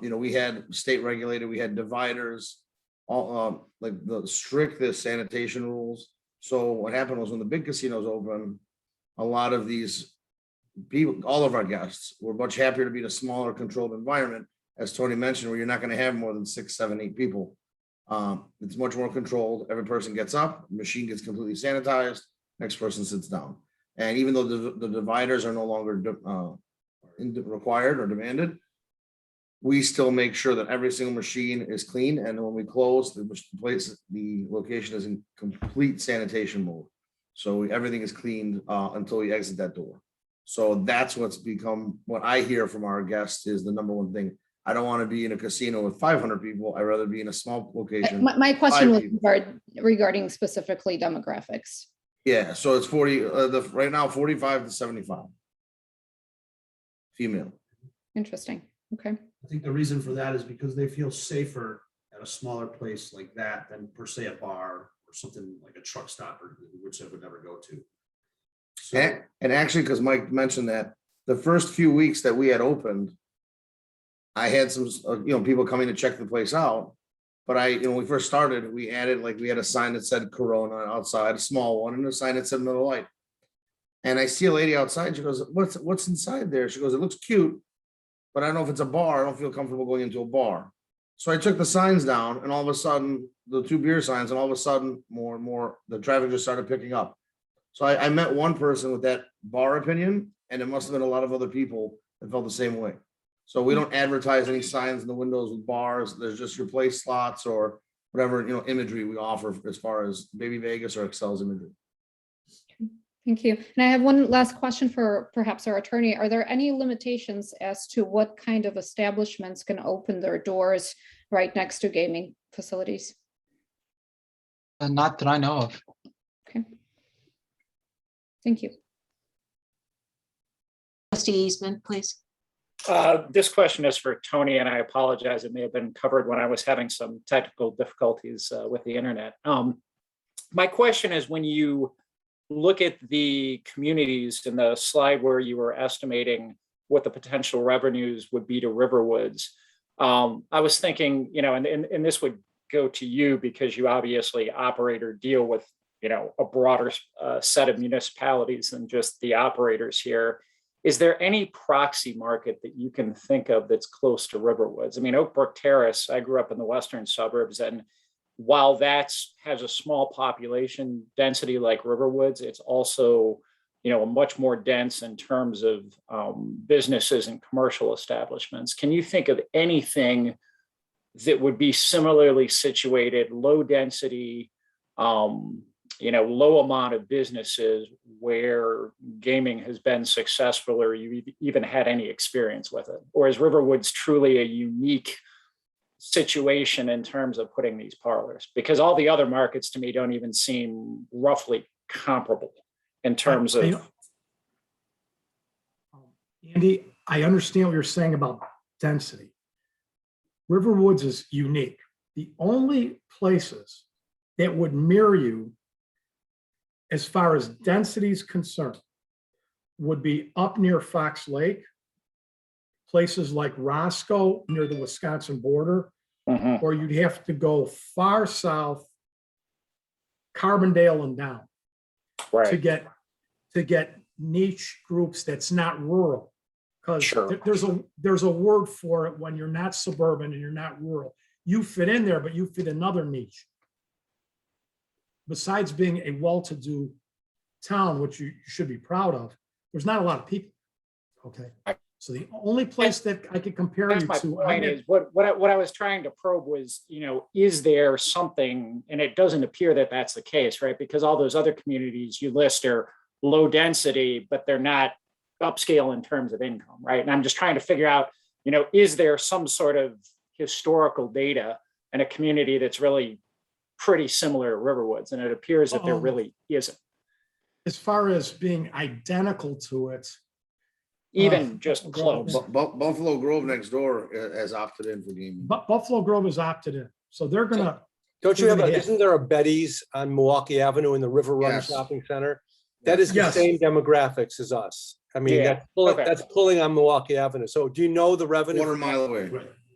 We had state regulated, we had dividers, all like the strictest sanitation rules. So what happened was when the big casinos opened, a lot of these people, all of our guests were much happier to be in a smaller controlled environment, as Tony mentioned, where you're not going to have more than 6, 7, 8 people. It's much more controlled. Every person gets up, machine gets completely sanitized, next person sits down. And even though the dividers are no longer required or demanded, we still make sure that every single machine is clean. And when we close, the location is in complete sanitation mode. So everything is cleaned until we exit that door. So that's what's become, what I hear from our guests is the number one thing. I don't want to be in a casino with 500 people. I'd rather be in a small location.
My question was
5 people.
regarding specifically demographics.
Yeah, so it's 40, right now, 45 to 75. Female.
Interesting. Okay.
I think the reason for that is because they feel safer at a smaller place like that than per se a bar or something like a truck stop, or which I would never go to. So,
And actually, because Mike mentioned that, the first few weeks that we had opened, I had some, people coming to check the place out. But when we first started, we had a sign that said Corona outside, a small one, and a sign that said Miller Lite. And I see a lady outside, she goes, what's inside there? She goes, it looks cute, but I don't know if it's a bar. I don't feel comfortable going into a bar. So I took the signs down, and all of a sudden, the 2 beer signs, and all of a sudden, more and more, the traffic just started picking up. So I met one person with that bar opinion, And it must have been a lot of other people that felt the same way. So we don't advertise any signs in the windows with bars. There's just your place slots or whatever, imagery we offer as far as Baby Vegas or Excel's imagery.
Thank you. And I have one last question for perhaps our attorney. Are there any limitations as to what kind of establishments can open their doors right next to gaming facilities?
Not that I know of.
Okay. Thank you.
Trustee Eastman, please.
This question is for Tony, and I apologize. It may have been covered when I was having some technical difficulties with the internet. My question is, when you look at the communities in the slide where you were estimating what the potential revenues would be to Riverwoods, I was thinking, and this would go to you because you obviously operate or deal with, a broader set of municipalities than just the operators here. Is there any proxy market that you can think of that's close to Riverwoods? I mean, Oak Brook Terrace, I grew up in the western suburbs, and while that has a small population density like Riverwoods, it's also, much more dense in terms of businesses and commercial establishments. Can you think of anything that would be similarly situated, low density, low amount of businesses where gaming has been successful, or you even had any experience with it? Or is Riverwoods truly a unique situation in terms of putting these parlors? Because all the other markets to me don't even seem roughly comparable in terms of.
Andy, I understand what you're saying about density. Riverwoods is unique. The only places that would mirror you as far as density is concerned would be up near Fox Lake, places like Roscoe near the Wisconsin border, or you'd have to go far south, Carbondale and down, to get niche groups that's not rural. Because there's a word for it when you're not suburban and you're not rural. You fit in there, but you fit another niche. Besides being a well-to-do town, which you should be proud of, there's not a lot of people. Okay, so the only place that I could compare you
That's
to.
my point is what I was trying to probe was, is there something, and it doesn't appear that that's the case, right? Because all those other communities you list are low density, but they're not upscale in terms of income, right? And I'm just trying to figure out, is there some sort of historical data in a community that's really pretty similar to Riverwoods? And it appears that there really isn't.
As far as being identical to it,
even just close.
Buffalo Grove next door has opted in for gaming.
But Buffalo Grove is opted in, so they're gonna.
Don't you
they're
have,
gonna
isn't there a Betty's on Milwaukee Avenue in the River Run
Yes.
Shopping Center? That is the
Yes.
same demographics as us. I mean,
Yeah,
that's pulling on Milwaukee Avenue. So do you know the revenue?
1 mile away.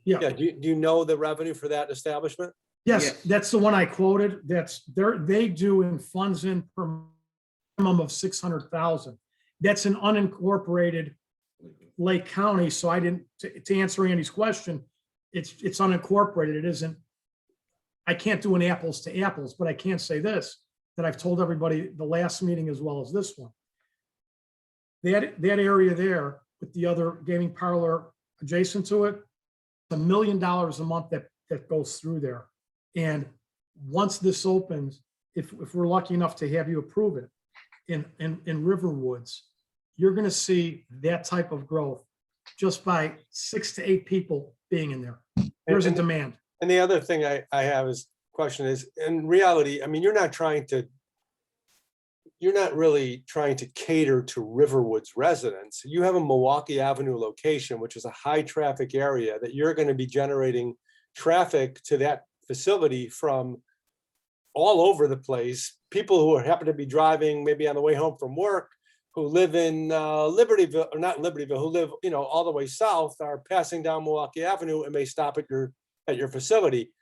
Yeah,
Yeah, do you know the revenue for that establishment?
yes,
Yes.
that's the one I quoted. They do in funds in per minimum of 600,000. That's an unincorporated Lake County, so I didn't, to answer Andy's question, it's unincorporated. It isn't, I can't do an apples to apples, but I can say this, that I've told everybody the last meeting as well as this one. That area there with the other gaming parlor adjacent to it, $1 million a month that goes through there. And once this opens, if we're lucky enough to have you approve it in Riverwoods, you're gonna see that type of growth just by 6 to 8 people being in there. There's a demand.
And the other thing I have is, question is, in reality, I mean, you're not really trying to cater to Riverwoods residents. You have a Milwaukee Avenue location, which is a high traffic area that you're going to be generating traffic to that facility from all over the place. People who happen to be driving maybe on the way home from work, who live in Libertyville, or not Libertyville, who live, all the way south, are passing down Milwaukee Avenue and may stop at your facility.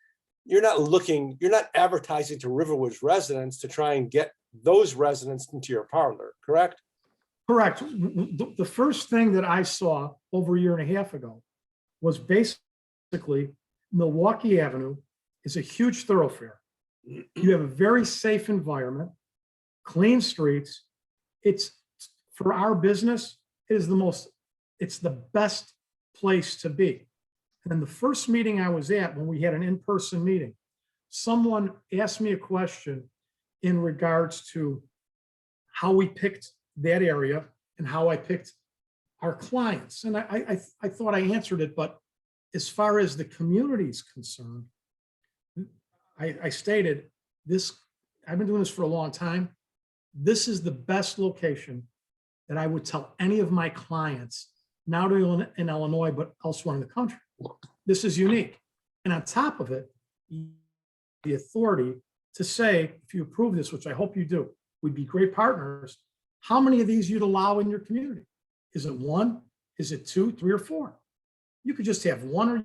You're not advertising to Riverwoods residents to try and get those residents into your parlor, correct?
Correct. The first thing that I saw over a year and a half ago was basically Milwaukee Avenue is a huge thoroughfare. You have a very safe environment, clean streets. It's, for our business, It is it's the best place to be. And in the first meeting I was at, when we had an in-person meeting, someone asked me a question in regards to how we picked that area and how I picked our clients. And I thought I answered it, but as far as the community is concerned, I stated this, I've been doing this for a long time. This is the best location that I would tell any of my clients, not only in Illinois, but elsewhere in the country. This is unique. And on top of it, the authority to say, if you approve this, which I hope you do, we'd be great partners. How many of these you'd allow in your community? Is it 1? Is it 2, 3, or 4? You could just have 1, or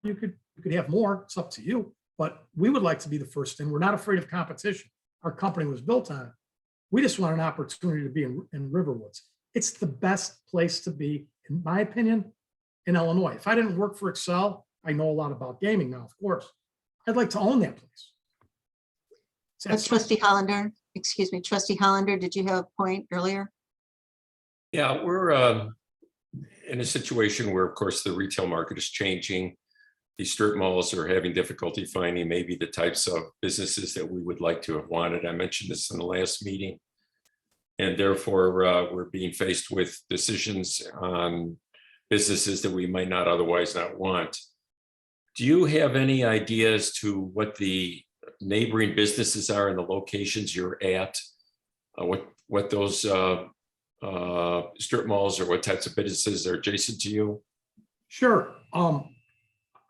you could have more. It's up to you. But we would like to be the first in. We're not afraid of competition. Our company was built on it. We just want an opportunity to be in Riverwoods. It's the best place to be, in my opinion, in Illinois. If I didn't work for Excel, I know a lot about gaming now, of course. I'd like to own that place.
Trustee Hollander, excuse me, Trustee Hollander, did you have a point earlier?
Yeah, we're in a situation where, of course, the retail market is changing. These strip malls are having difficulty finding maybe the types of businesses that we would like to have wanted. I mentioned this in the last meeting. And therefore, we're being faced with decisions on businesses that we might not otherwise not want. Do you have any ideas to what the neighboring businesses are in the locations you're at? What those strip malls or what types of businesses are adjacent to you?
Sure.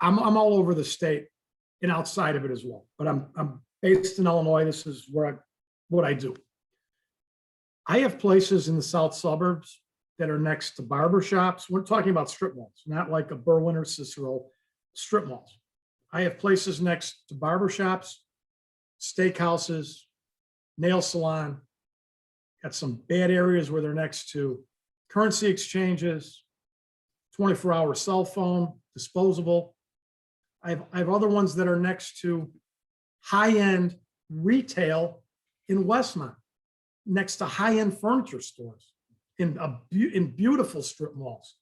I'm all over the state and outside of it as well, but I'm based in Illinois. This is what I do. I have places in the south suburbs that are next to barber shops. We're talking about strip malls, not like a Berwyn or Cicero, strip malls. I have places next to barber shops, steakhouses, nail salon. Got some bad areas where they're next to currency exchanges, 24-hour cell phone, disposable. I have other ones that are next to high-end retail in Westmont, next to high-end furniture stores in beautiful strip malls.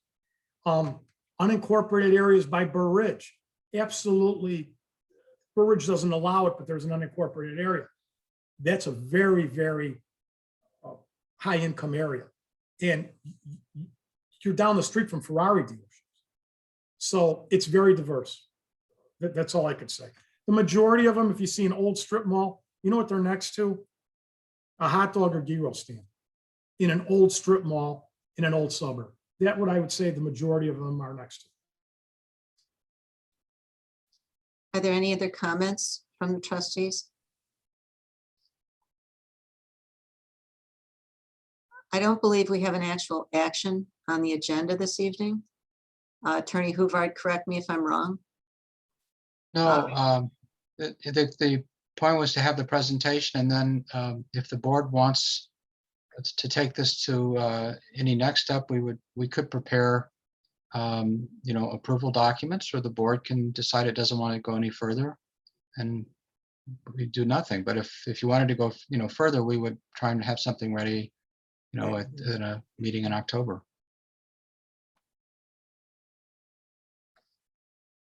Unincorporated areas by Burr Ridge. Absolutely, Burr Ridge doesn't allow it, but there's an unincorporated area. That's a very, very high-income area. And you're down the street from Ferrari dealerships. So it's very diverse. That's all I could say. The majority of them, if you see an old strip mall, you know what they're next to? A hot dog or gyro stand in an old strip mall in an old suburb. That's what I would say the majority of them are next to.
Are there any other comments from the trustees? I don't believe we have an actual action on the agenda this evening. Attorney Huvard, correct me if I'm wrong.
No, the point was to have the presentation, and then if the board wants to take this to any next step, we could prepare approval documents, or the board can decide it doesn't want to go any further, and we do nothing. But if you wanted to go further, we would try and have something ready in a meeting in October.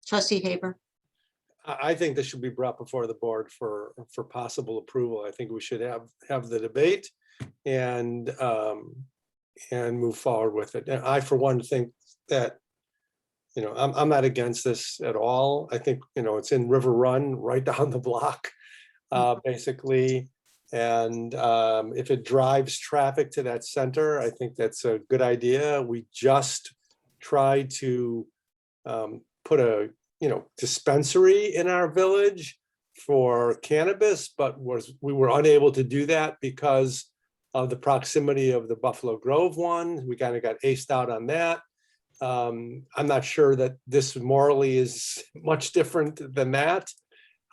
Trustee Haber.
I think this should be brought before the board for possible approval. I think we should have the debate and move forward with it. And I, for one, think that, I'm not against this at all. I think, it's in River Run, right down the block, basically. And if it drives traffic to that center, I think that's a good idea. We just tried to put a dispensary in our village for cannabis, but we were unable to do that because of the proximity of the Buffalo Grove one. We kind of got aced out on that. I'm not sure that this morally is much different than that.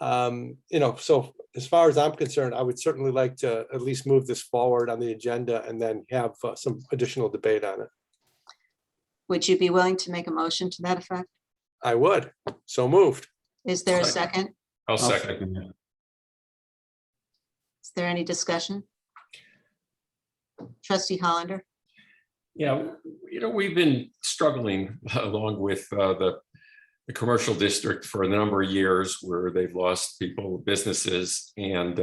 So as far as I'm concerned, I would certainly like to at least move this forward on the agenda and then have some additional debate on it.
Would you be willing to make a motion to that effect?
I would. So moved.
Is there a second?
I'll second.
Is there any discussion? Trustee Hollander.
Yeah, we've been struggling along with the commercial district for a number of years where they've lost people, businesses, and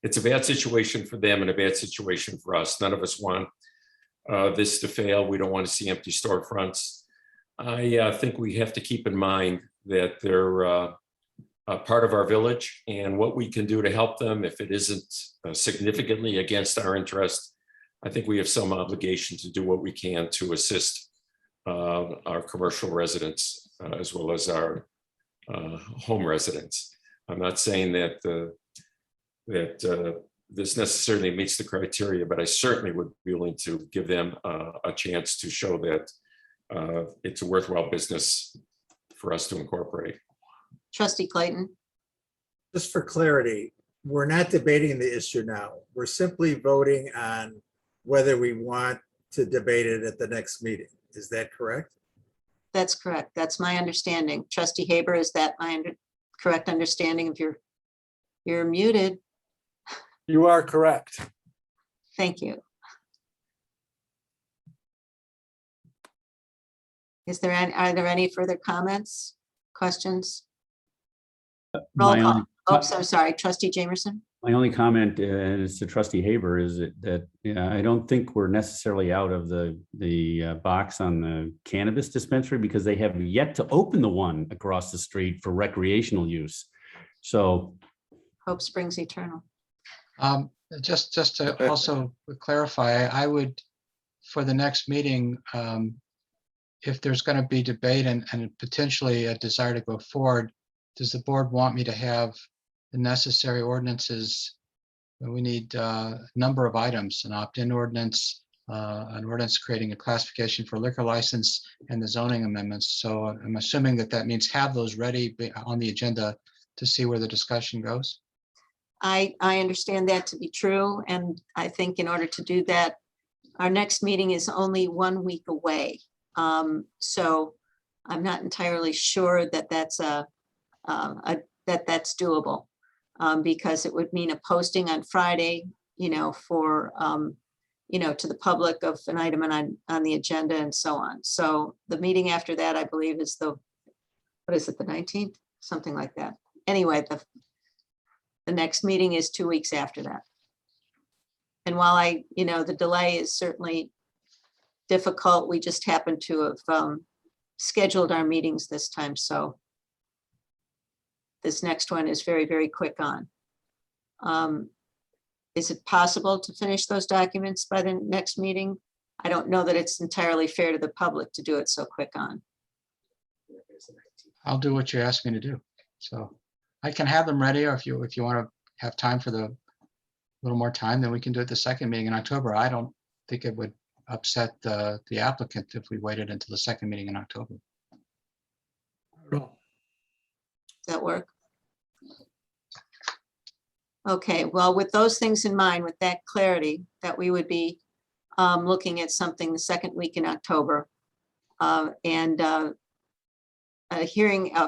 it's a bad situation for them and a bad situation for us. None of us want this to fail. We don't want to see empty storefronts. I think we have to keep in mind that they're a part of our village, and what we can do to help them, if it isn't significantly against our interest, I think we have some obligation to do what we can to assist our commercial residents as well as our home residents. I'm not saying that this necessarily meets the criteria, but I certainly would be willing to give them a chance to show that it's a worthwhile business for us to incorporate.
Trustee Clayton?
Just for clarity, we're not debating the issue now. We're simply voting on whether we want to debate it at the next meeting. Is that correct?
That's correct. That's my understanding. Trustee Haber, is that my correct understanding of you're muted?
You are correct.
Thank you. Are there any further comments, questions? Roll
My
call.
only-
Oops, I'm sorry. Trustee Jamerson?
My only comment is to Trustee Haber is that I don't think we're necessarily out of the box on the cannabis dispensary because they have yet to open the one across the street for recreational use. So
Hope springs eternal.
Just to also clarify, I would, for the next meeting, if there's going to be debate and potentially a desire to go forward, does the board want me to have the necessary ordinances? We need a number of items, an opt-in ordinance, an ordinance creating a classification for liquor license, and the zoning amendments. So I'm assuming that means have those ready on the agenda to see where the discussion goes.
I understand that to be true, and I think in order to do that, our next meeting is only 1 week away. So I'm not entirely sure that that's that's doable, because it would mean a posting on Friday, for to the public of an item on the agenda and so on. So the meeting after that, I believe, is the 19th, something like that. Anyway, the next meeting is 2 weeks after that. And while the delay is certainly difficult, we just happen to have scheduled our meetings this time. So this next one is very, very quick on. Is it possible to finish those documents by the next meeting? I don't know that it's entirely fair to the public to do it so quick on.
I'll do what you asked me to do. So I can have them ready, or if you want to have time for the little more time, then we can do it the second meeting in October. I don't think it would upset the applicant if we waited until the second meeting in October.
Does that work? Okay, well, with those things in mind, with that clarity, that we would be looking at something the second week in October, and a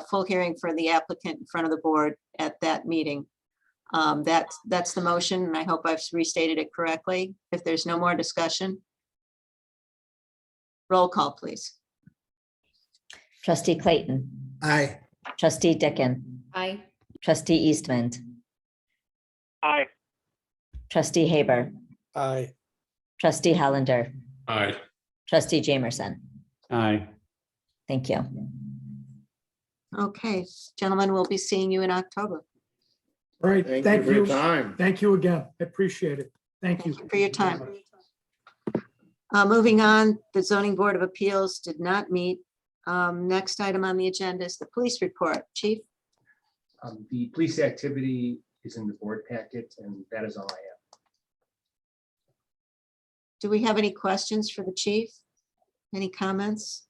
full hearing for the applicant in front of the board at that meeting. That's the motion, and I hope I've restated it correctly. If there's no more discussion, roll call, please.
Trustee Clayton.
Aye.
Trustee Dickon.
Aye.
Trustee Eastman.
Aye.
Trustee Haber.
Aye.
Trustee Hollander.
Aye.
Trustee Jamerson.
aye.
Thank you.
Okay, gentlemen, we'll be seeing you in October.
All right,
Thank you
thank
for your
you.
time.
Thank you again. I appreciate it. Thank you.
Thank you for your time. Moving on, the Zoning Board of Appeals did not meet. Next item on the agenda is the police report. Chief?
The police activity is in the board packet, and that is all I have.
Do we have any questions for the chief? Any comments?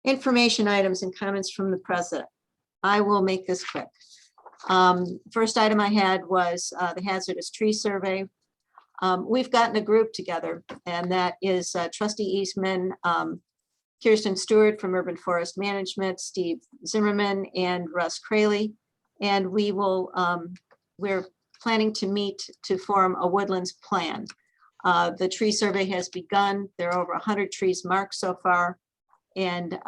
Information items and comments from the president. I will make this quick. First item I had was the hazardous tree survey. We've gotten a group together, and that is Trustee Eastman, Kirsten Stewart from Urban Forest Management, Steve Zimmerman, and Russ Craley. And we're planning to meet to form a woodlands plan. The tree survey has begun. There are over 100 trees marked so far. And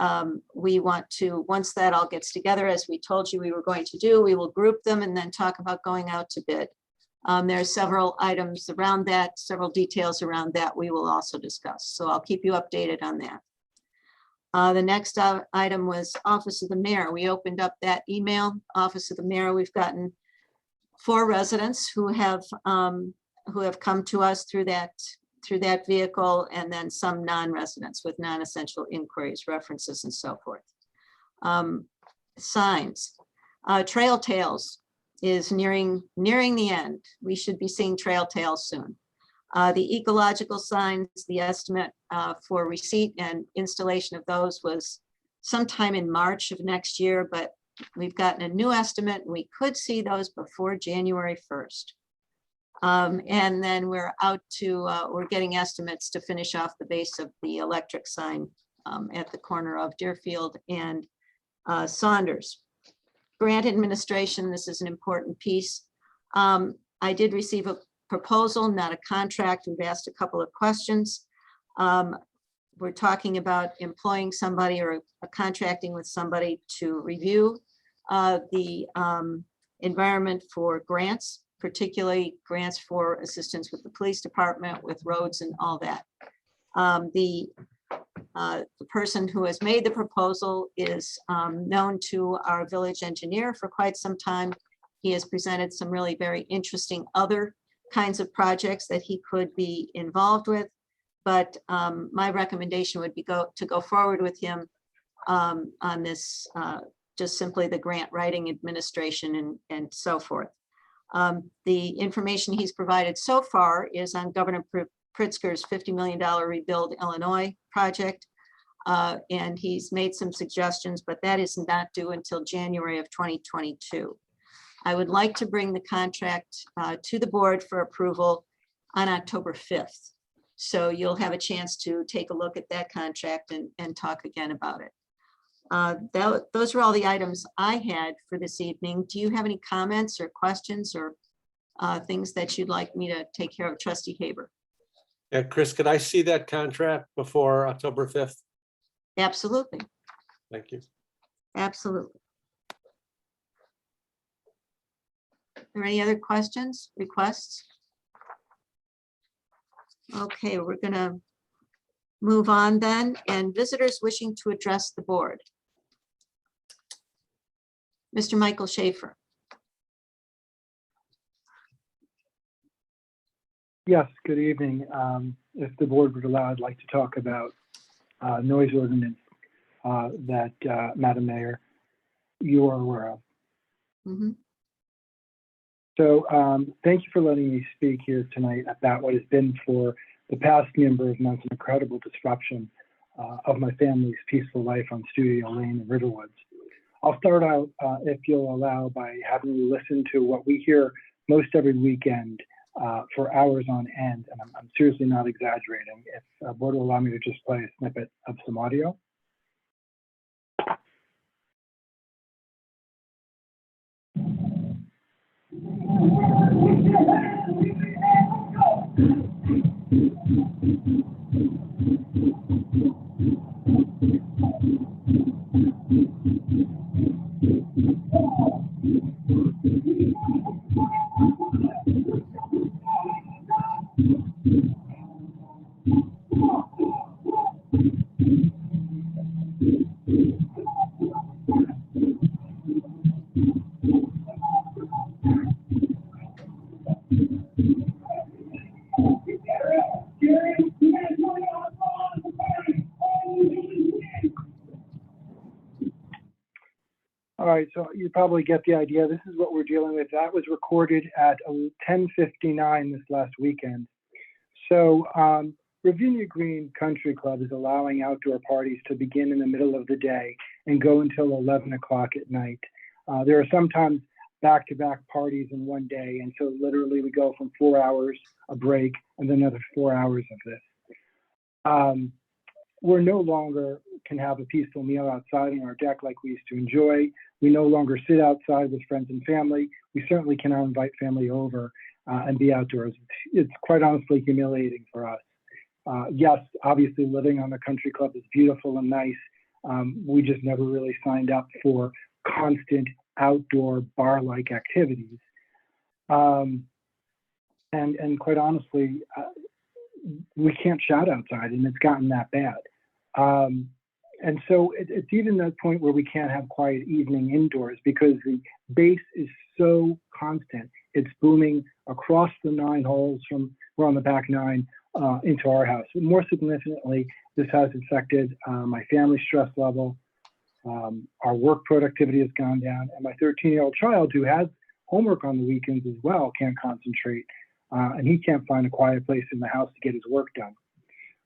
we want to, once that all gets together, as we told you we were going to do, we will group them and then talk about going out to bid. There are several items around that, several details around that we will also discuss. So I'll keep you updated on that. The next item was Office of the Mayor. We opened up that email, Office of the Mayor. We've gotten 4 residents who have come to us through that vehicle, and then some non-residents with non-essential inquiries, references, and so forth. Signs. Trail Tales is nearing the end. We should be seeing Trail Tales soon. The ecological signs, the estimate for receipt and installation of those was sometime in March of next year, but we've gotten a new estimate and we could see those before January 1st. And then we're getting estimates to finish off the base of the electric sign at the corner of Deerfield and Saunders. Grant administration, this is an important piece. I did receive a proposal, not a contract. We've asked a couple of questions. We're talking about employing somebody or contracting with somebody to review the environment for grants, particularly grants for assistance with the police department, with roads and all that. The person who has made the proposal is known to our village engineer for quite some time. He has presented some really very interesting other kinds of projects that he could be involved with. But my recommendation would be to go forward with him on this, just simply the grant writing administration and so forth. The information he's provided so far is on Governor Pritzker's $50 million Rebuild Illinois project. And he's made some suggestions, but that is not due until January of 2022. I would like to bring the contract to the board for approval on October 5th. So you'll have a chance to take a look at that contract and talk again about it. Those are all the items I had for this evening. Do you have any comments or questions or things that you'd like me to take care of, Trustee Haber?
Yeah, Chris, could I see that contract before October 5th?
Absolutely.
Thank you.
Absolutely. Are there any other questions, requests? Okay, we're gonna move on then, and visitors wishing to address the board. Mr. Michael Schaefer.
Yes, good evening. If the board would allow, I'd like to talk about noise ordinance that, Madam Mayor, you are aware of.
Mm-hmm.
So thank you for letting me speak here tonight about what has been for the past number of months an incredible disruption of my family's peaceful life on Studio Lane in Riverwoods. I'll start out, if you'll allow, by having you listen to what we hear most every weekend for hours on end, and I'm seriously not exaggerating. If the board will allow me to just play a snippet of some audio. All right, so you probably get the idea. This is what we're dealing with. That was recorded at 10:59 this last weekend. So Ravinia Green Country Club is allowing outdoor parties to begin in the middle of the day and go until 11 o'clock at night. There are sometimes back-to-back parties in one day, and so literally we go from 4 hours, a break, and then another 4 hours of this. We're no longer can have a peaceful meal outside on our deck like we used to enjoy. We no longer sit outside with friends and family. We certainly cannot invite family over. and be outdoors. It's quite honestly humiliating for us. Yes, obviously living on a country club is beautiful and nice. We just never really signed up for constant outdoor bar-like activities. And quite honestly, we can't shout outside, and it's gotten that bad. And so it's even that point where we can't have quiet evening indoors because the bass is so constant. It's booming across the 9 holes we're on the back 9 into our house. But more significantly, this has affected my family stress level. Our work productivity has gone down, and my 13-year-old child, who has homework on the weekends as well, can't concentrate, and he can't find a quiet place in the house to get his work done.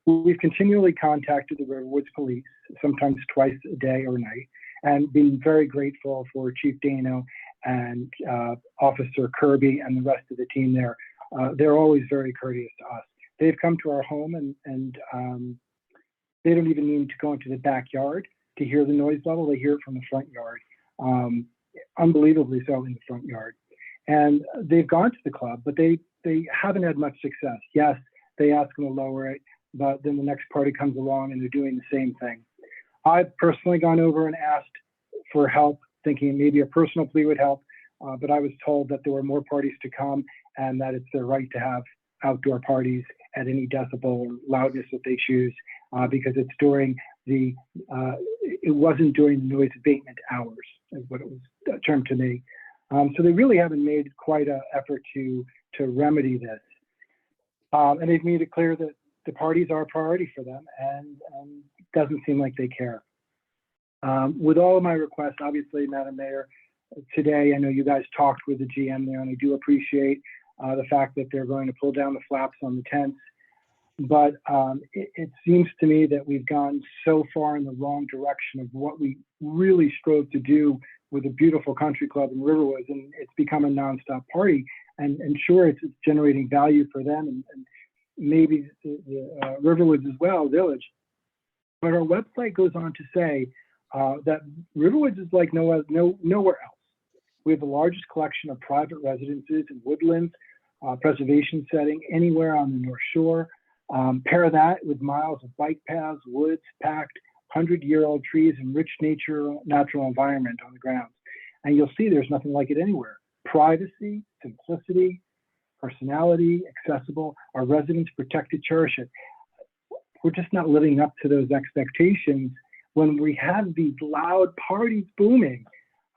We've continually contacted the Riverwoods Police, sometimes twice a day or night, and been very grateful for Chief Dano and Officer Kirby and the rest of the team there. They're always very courteous to us. They've come to our home and they don't even need to go into the backyard to hear the noise level. They hear it from the front yard, unbelievably so in the front yard. And they've gone to the club, but they haven't had much success. Yes, they ask them to lower it, but then the next party comes along and they're doing the same thing. I've personally gone over and asked for help, thinking maybe a personal plea would help, but I was told that there were more parties to come and that it's their right to have outdoor parties at any decibel or loudness that they choose, because it's during the, it wasn't during the noise abatement hours, is what it was termed to me. So they really haven't made quite an effort to remedy this. And they've made it clear that the parties are a priority for them, and it doesn't seem like they care. With all of my requests, obviously, Madam Mayor, today, I know you guys talked with the GM there, and I do appreciate the fact that they're going to pull down the flaps on the tents. But it seems to me that we've gone so far in the wrong direction of what we really strove to do with a beautiful country club in Riverwoods, and it's become a nonstop party. And sure, it's generating value for them and maybe the Riverwoods as well, Village. But our website goes on to say that Riverwoods is like nowhere else. We have the largest collection of private residences and woodlands, preservation setting anywhere on the North Shore. Pair that with miles of bike paths, woods, packed 100-year-old trees, and rich natural environment on the grounds. And you'll see there's nothing like it anywhere. Privacy, simplicity, personality, accessible. Our residents protect and cherish it. We're just not living up to those expectations when we have these loud parties booming.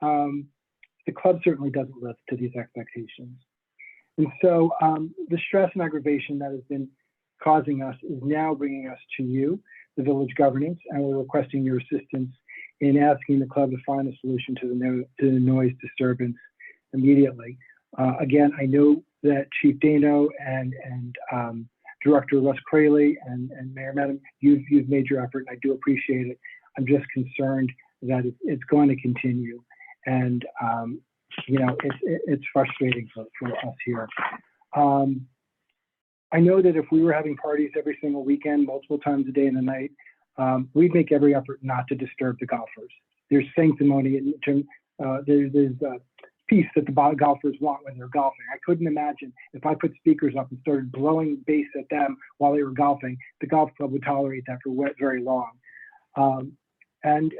The club certainly doesn't live to these expectations. And so the stress and aggravation that has been causing us is now bringing us to you, the village governance, and we're requesting your assistance in asking the club to find a solution to the noise disturbance immediately. Again, I know that Chief Dano and Director Russ Crayley and Mayor Madam, you've made your effort, and I do appreciate it. I'm just concerned that it's going to continue, and you know, it's frustrating for us here. I know that if we were having parties every single weekend, multiple times a day and a night, we'd make every effort not to disturb the golfers. There's sanctimony in terms, there's peace that the golfers want when they're golfing. I couldn't imagine if I put speakers up and started blowing bass at them while they were golfing, the golf club would tolerate that for very long. And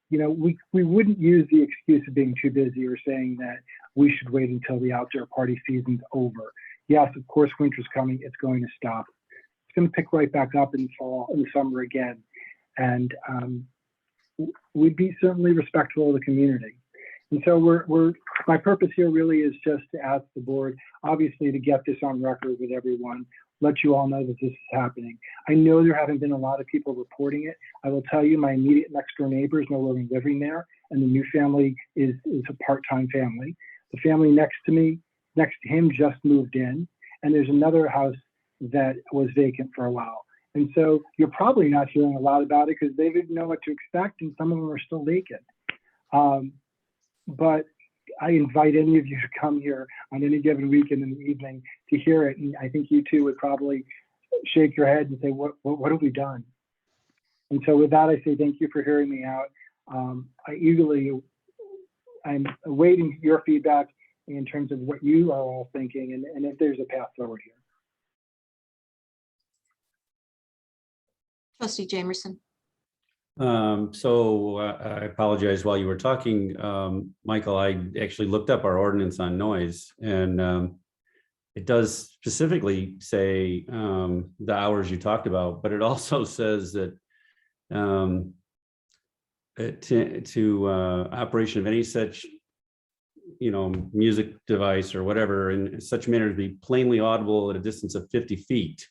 you know, we wouldn't use the excuse of being too busy or saying that we should wait until the outdoor party season's over. Yes, of course, winter's coming. It's going to stop. It's going to pick right back up in the fall, in the summer again. And we'd be certainly respectful of the community. And so my purpose here really is just to ask the board, obviously, to get this on record with everyone, let you all know that this is happening. I know there haven't been a lot of people reporting it. I will tell you, my immediate next door neighbor is no longer living there, and the new family is a part-time family. The family next to him just moved in, and there's another house that was vacant for a while. And so you're probably not hearing a lot about it because they didn't know what to expect, and some of them are still vacant. But I invite any of you to come here on any given weekend in the evening to hear it. And I think you too would probably shake your head and say, what have we done? And so with that, I say thank you for hearing me out. I'm awaiting your feedback in terms of what you are all thinking and if there's a path forward here.
Trustee Jamerson.
I apologize while you were talking, Michael, I actually looked up our ordinance on noise and it does specifically say the hours you talked about, but it also says that to operation of any such, music device or whatever in such manner to be plainly audible at a distance of 50 feet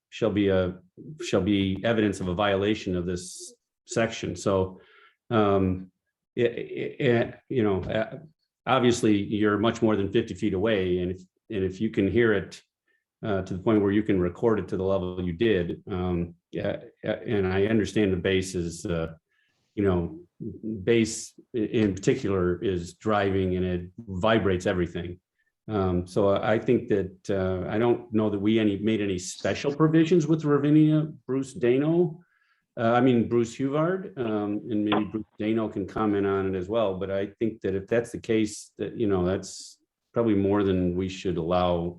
shall be evidence of a violation of this section. So, obviously you're much more than 50 feet away, and if you can hear it to the point where you can record it to the level you did, and I understand the bass is, bass in particular is driving and it vibrates everything. So I think that I don't know that we made any special provisions with Ravinia Bruce Dano. Bruce Huvard, and maybe Bruce Dano can comment on it as well. But I think that if that's the case, that that's probably more than we should allow.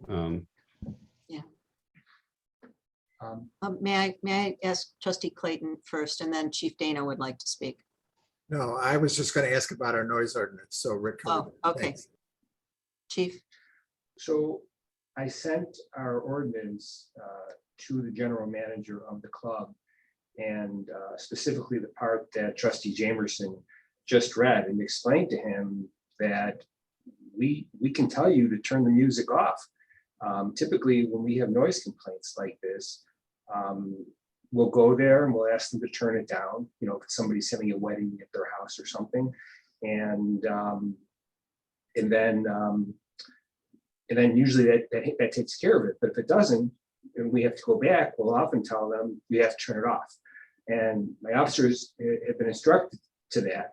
May I ask Trustee Clayton first, and then Chief Dana would like to speak.
No, I was just going to ask about our noise ordinance. So Rick.
Oh, okay.
Thanks.
Chief.
So I sent our ordinance to the general manager of the club, and specifically the part that Trustee Jamerson just read, and explained to him that we can tell you to turn the music off. Typically, when we have noise complaints like this, we'll go there and we'll ask them to turn it down. If somebody's having a wedding at their house or something, and then usually that takes care of it. But if it doesn't, and we have to go back, we'll often tell them we have to turn it off. And my officers have been instructed to that.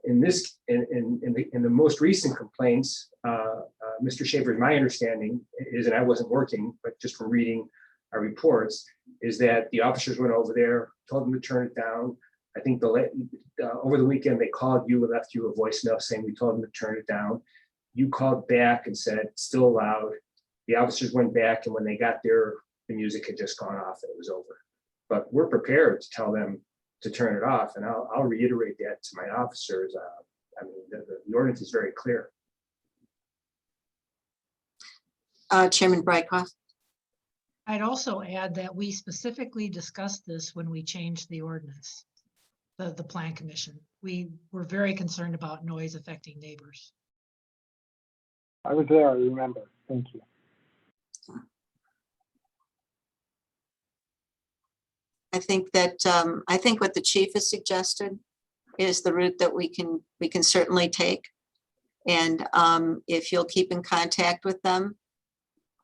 In the most recent complaints, Mr. Schaefer, my understanding is, and I wasn't working, but just from reading our reports, is that the officers went over there, told them to turn it down. I think over the weekend they called you and left you a voicemail saying we told them to turn it down. You called back and said it's still loud. The officers went back, and when they got there, the music had just gone off and it was over. But we're prepared to tell them to turn it off, and I'll reiterate that to my officers. The ordinance is very clear.
Chairman Brightcroft.
I'd also add that we specifically discussed this when we changed the ordinance, the Plan Commission. We were very concerned about noise affecting neighbors.
I was there, I remember. Thank you.
I think what the chief has suggested is the route that we can certainly take. And if you'll keep in contact with them,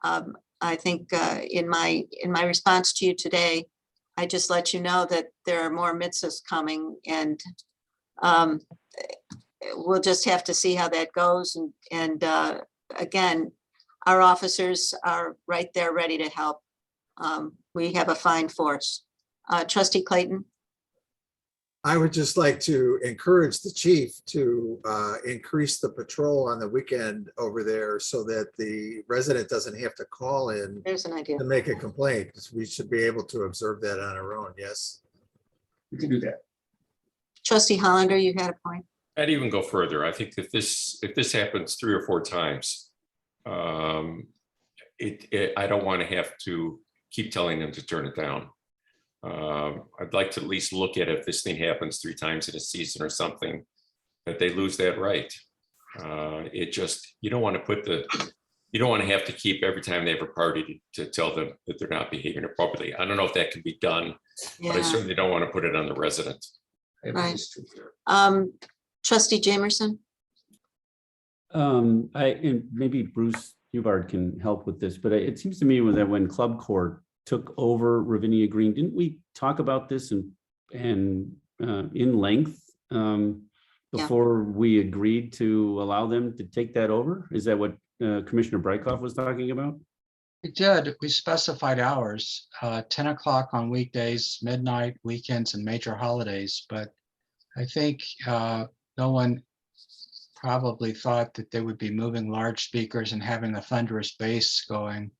I think in my response to you today, I just let you know that there are more mitzvahs coming, and we'll just have to see how that goes. And again, our officers are right there ready to help. We have a fine force. Trustee Clayton.
I would just like to encourage the chief to increase the patrol on the weekend over there so that the resident doesn't have to call in.
There's an idea.
To make a complaint. We should be able to observe that on our own. Yes.
We can do that.
Trustee Hollander, you had a point.
I'd even go further. I think that if this happens 3 or 4 times, I don't want to have to keep telling them to turn it down. I'd like to at least look at if this thing happens 3 times in a season or something, that they lose that right. You don't want to have to keep every time they have a party to tell them that they're not behaving appropriately. I don't know if that can be done, but I certainly don't want to put it on the resident.
Right. Trustee Jamerson.
And maybe Bruce Huvard can help with this, but it seems to me that when Club Court took over Ravinia Green, didn't we talk about this and in length before we agreed to allow them to take that over? Is that what Commissioner Brightcroft was talking about?
We did. We specified hours, 10 o'clock on weekdays, midnight, weekends, and major holidays. But I think no one probably thought that they would be moving large speakers and having a thunderous bass going.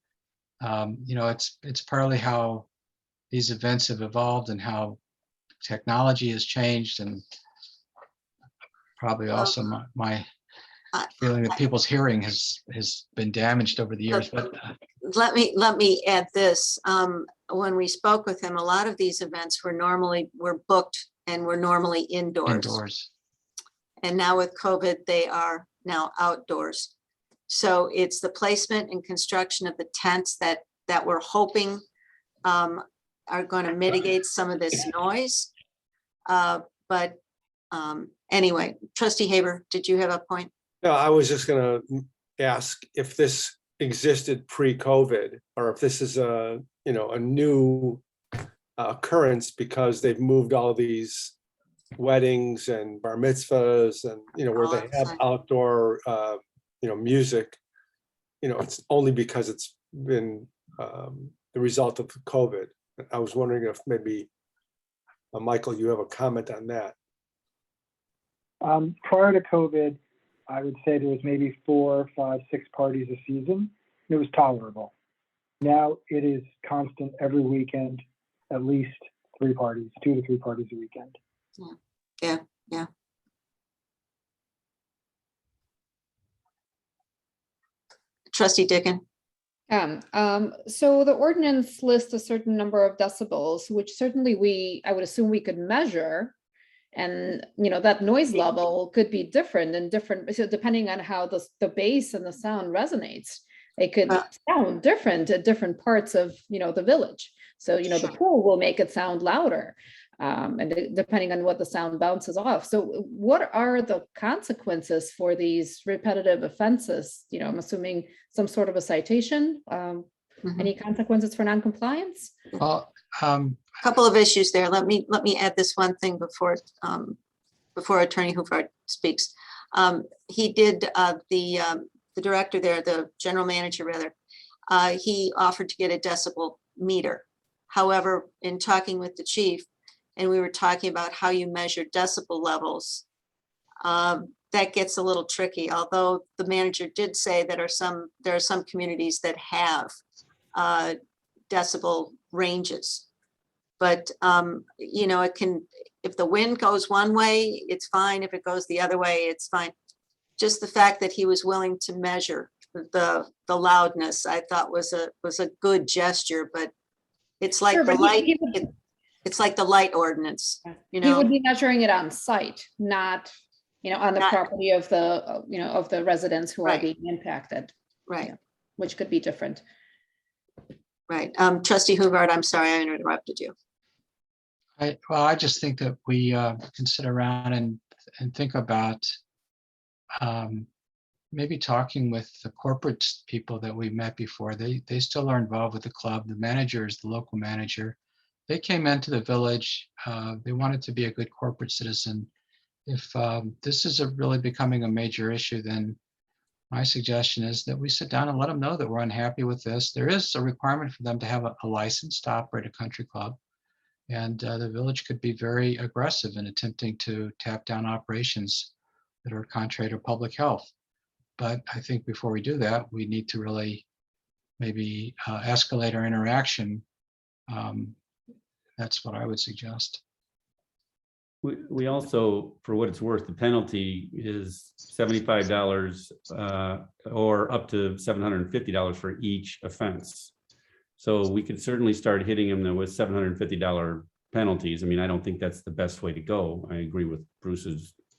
It's partly how these events have evolved and how technology has changed, and probably also my feeling that people's hearing has been damaged over the years. But
Let me add this. When we spoke with him, a lot of these events were booked and were normally indoors. And now with COVID, they are now outdoors. So it's the placement and construction of the tents that we're hoping are going to mitigate some of this noise. But anyway, Trustee Haber, did you have a point?
No, I was just gonna ask if this existed pre-COVID, or if this is a new occurrence because they've moved all these weddings and bar mitzvahs and, where they have outdoor, music. It's only because it's been the result of COVID. I was wondering if maybe, Michael, you have a comment on that.
Prior to COVID, I would say there was maybe 4, 5, 6 parties a season. It was tolerable. Now it is constant every weekend, at least 3 parties, 2 to 3 parties a weekend.
Yeah. Trustee Dickon.
So the ordinance lists a certain number of decibels, which certainly I would assume we could measure. And, that noise level could be different and different, so depending on how the bass and the sound resonates. It could sound different at different parts of, the village. So, the pool will make it sound louder. And depending on what the sound bounces off. So what are the consequences for these repetitive offenses? I'm assuming some sort of a citation. Any consequences for noncompliance?
Couple of issues there. Let me add this one thing before Attorney Hubbard speaks. He did the director there, the general manager rather. He offered to get a decibel meter. However, in talking with the chief, and we were talking about how you measure decibel levels, that gets a little tricky. Although the manager did say that there are some communities that have decibel ranges. But, it can, if the wind goes one way, it's fine. If it goes the other way, it's fine. Just the fact that he was willing to measure the loudness, I thought was a good gesture, but it's like the light, it's like the light ordinance,
He would be measuring it on site, not, on the property of the, of the residents who are being impacted.
Right.
Which could be different.
Right. Trustee Hubbard, I'm sorry, I interrupted you.
I just think that we can sit around and think about maybe talking with the corporate people that we met before. They still are involved with the club. The manager is the local manager. They came into the village. They wanted to be a good corporate citizen. If this is really becoming a major issue, then my suggestion is that we sit down and let them know that we're unhappy with this. There is a requirement for them to have a license to operate a country club. And the village could be very aggressive in attempting to tap down operations that are contrary to public health. But I think before we do that, we need to really maybe escalate our interaction. That's what I would suggest.
We also, for what it's worth, the penalty is $75 or up to $750 for each offense. So we could certainly start hitting them with $750 penalties. I mean, I don't think that's the best way to go. I agree with Bruce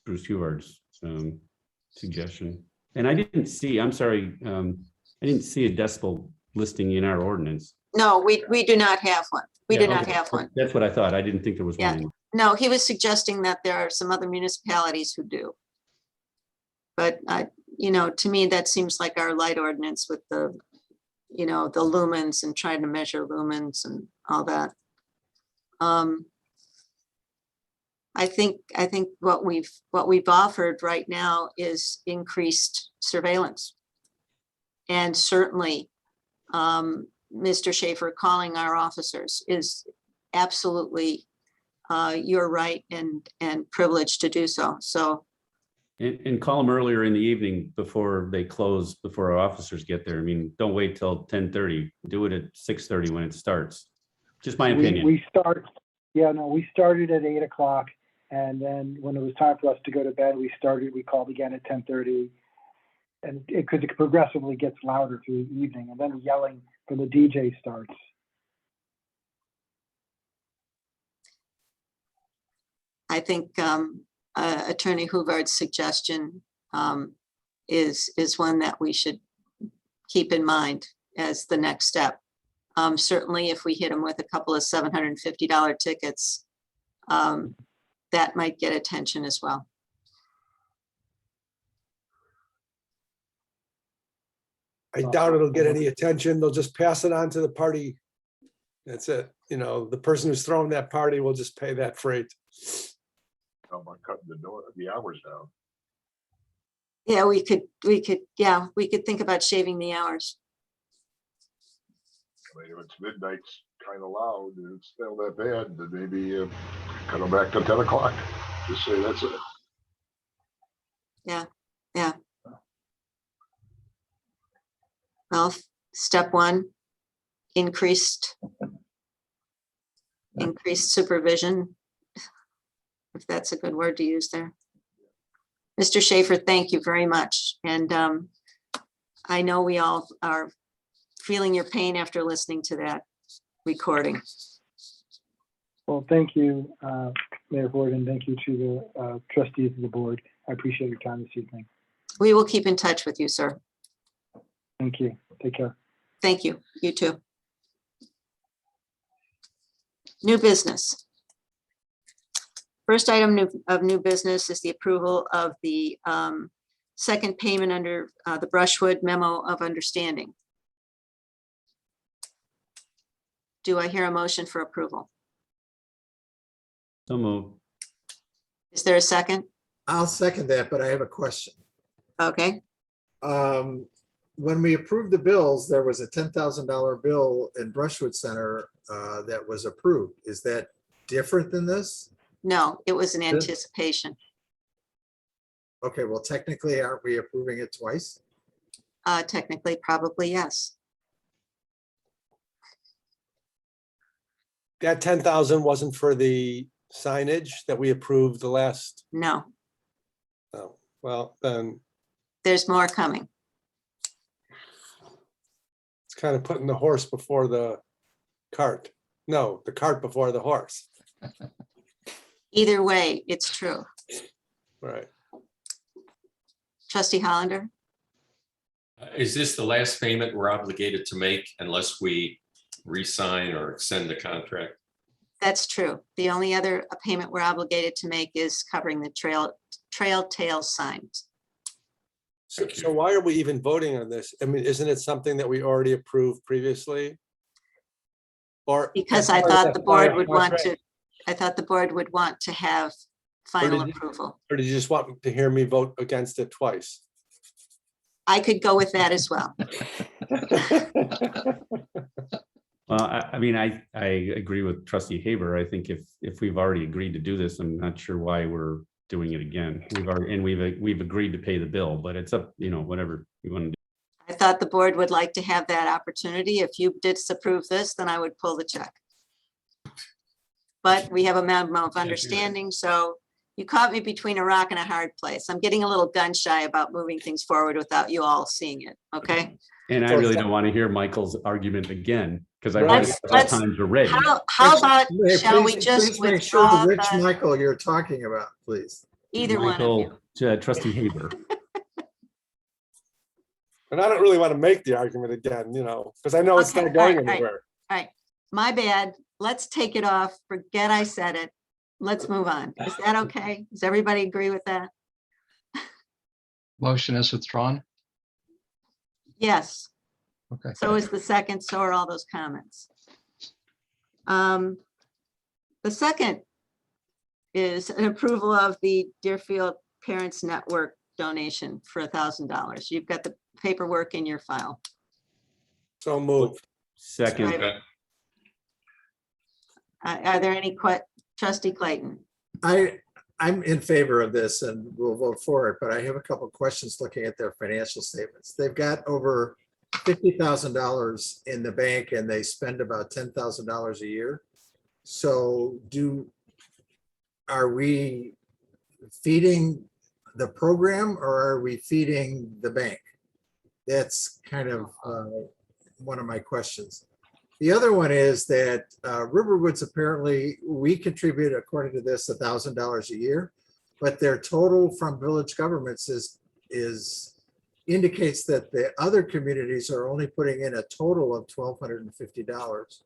Hubbard's suggestion. And I didn't see, I'm sorry, I didn't see a decibel listing in our ordinance.
No, we do not have one. We do not
okay.
have one.
That's what I thought. I didn't think there was
Yeah.
one.
No, he was suggesting that there are some other municipalities who do. But to me, that seems like our light ordinance with the lumens and trying to measure lumens and all that. I think what we've offered right now is increased surveillance. And certainly, Mr. Schaefer calling our officers is absolutely your right and privilege to do so. So
And call them earlier in the evening before they close, before our officers get there. I mean, don't wait till 10:30. Do it at 6:30 when it starts. Just my opinion.
We started at 8 o'clock. And then when it was time for us to go to bed, we called again at 10:30. And it progressively gets louder through the evening, and then the yelling from the DJ starts.
I think Attorney Huvard's suggestion is one that we should keep in mind as the next step. Certainly, if we hit them with a couple of $750 tickets, that might get attention as well.
I doubt it'll get any attention. They'll just pass it on to the party. That's it. You know, the person who's throwing that party will just pay that freight.
How about cutting the hours down?
Yeah, we could think about shaving the hours.
I mean, if it's midnight's kind of loud, and it's still that bad, then maybe cut them back to 10 o'clock. Just say that's it.
Yeah. Well, step one, increased supervision, if that's a good word to use there. Mr. Schaefer, thank you very much. And I know we all are feeling your pain after listening to that recording.
Well, thank you, Mayor Ford, and thank you to the trustees of the board. I appreciate your time this evening.
We will keep in touch with you, sir.
Thank you. Take care.
Thank you. You too. New business. First item of new business is the approval of the second payment under the Brushwood Memo of Understanding. Do I hear a motion for approval?
So move.
Is there a second?
I'll second that, but I have a question.
Okay.
When we approved the bills, there was a $10,000 bill in Brushwood Center that was approved. Is that different than this?
No, it was an anticipation.
Okay, well, technically, aren't we approving it twice?
Technically, probably yes.
That 10,000 wasn't for the signage that we approved the last.
No,
Oh, well, then
there's more coming.
it's kind of putting the horse before the cart. No, the cart before the horse.
Either way, it's true.
Right.
Trustee Hollander?
Is this the last payment we're obligated to make unless we re-sign or extend the contract?
That's true. The only other payment we're obligated to make is covering the trail tail signs.
So why are we even voting on this? I mean, isn't it something that we already approved previously? Or
Because I thought the board would want to have final approval.
Or did you just want to hear me vote against it twice?
I could go with that as well.
Well, I mean, I agree with Trustee Haber. I think if we've already agreed to do this, I'm not sure why we're doing it again. We've agreed to pay the bill, but it's up, whatever you want to do.
I thought the board would like to have that opportunity. If you disapprove this, then I would pull the check. But we have a memo of understanding, so you caught me between a rock and a hard place. I'm getting a little gun shy about moving things forward without you all seeing it, okay?
And I really don't want to hear Michael's argument again, because I read it several
Let's-
times already.
How about, shall we
Please
just
make sure
withdraw
which
the-
Michael you're talking about, please.
either one of you?
Michael, Trustee Haber.
And I don't really want to make the argument again, because I know it's
Okay,
not going
all right,
anywhere.
All right, my bad. Let's take it off. Forget I said it. Let's move on. Is that okay? Does everybody agree with that?
Motion is withdrawn.
Yes.
Okay.
So is the second, so are all those comments. The second is an approval of the Deerfield Parents Network donation for $1,000. You've got the paperwork in your file.
So moved.
Second.
Right. Are there any Trustee Clayton?
I I'm in favor of this and we'll vote for it, but I have a couple of questions looking at their financial statements. They've got over $50,000 in the bank and they spend about $10,000 a year. So are we feeding the program or are we feeding the bank? That's kind of one of my questions. The other one is that Riverwoods, apparently, we contribute, according to this, $1,000 a year, but their total from village governments indicates that the other communities are only putting in a total of $1,250,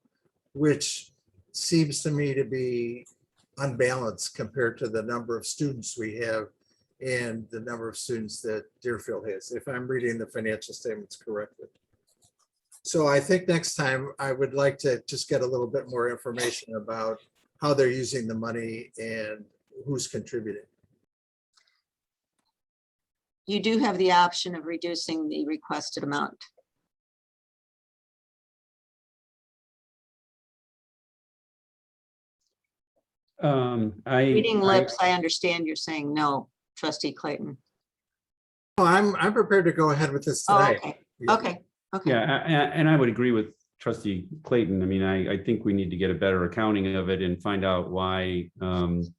which seems to me to be unbalanced compared to the number of students we have and the number of students that Deerfield has, if I'm reading the financial statements correctly. So I think next time I would like to just get a little bit more information about how they're using the money and who's contributing.
You do have the option of reducing the requested amount. Reading lips, I understand you're saying no, trustee Clayton.
Oh, I'm prepared to go ahead with this
Oh,
tonight.
okay,
Yeah.
okay, okay.
Yeah, and I would agree with trustee Clayton. I mean, I think we need to get a better accounting of it and find out why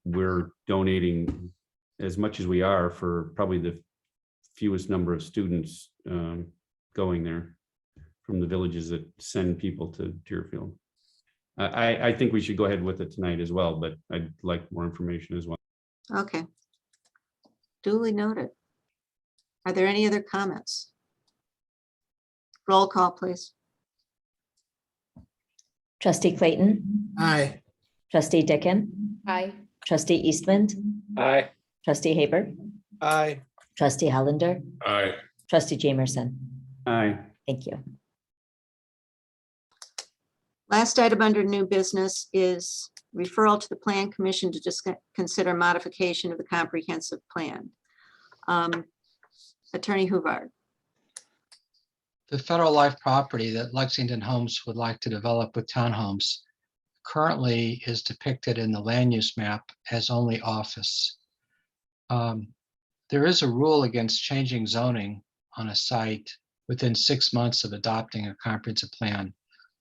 we're donating as much as we are for probably the fewest number of students going there from the villages that send people to Deerfield. I think we should go ahead with it tonight as well, but I'd like more information as well.
Okay. Duly noted. Are there any other comments? Roll call, please.
Trustee Clayton,
Aye.
trustee Dickon,
Aye.
trustee Eastland,
Aye.
trustee Haber,
Aye.
trustee Hollander,
Aye.
trustee Jamerson.
Aye.
Thank you.
Last item under new business is referral to the Plan Commission to just consider modification of the comprehensive plan. Attorney Hubbard.
The federal life property that Lexington Homes would like to develop with townhomes currently is depicted in the land use map as only office. There is a rule against changing zoning on a site within 6 months of adopting a comprehensive plan.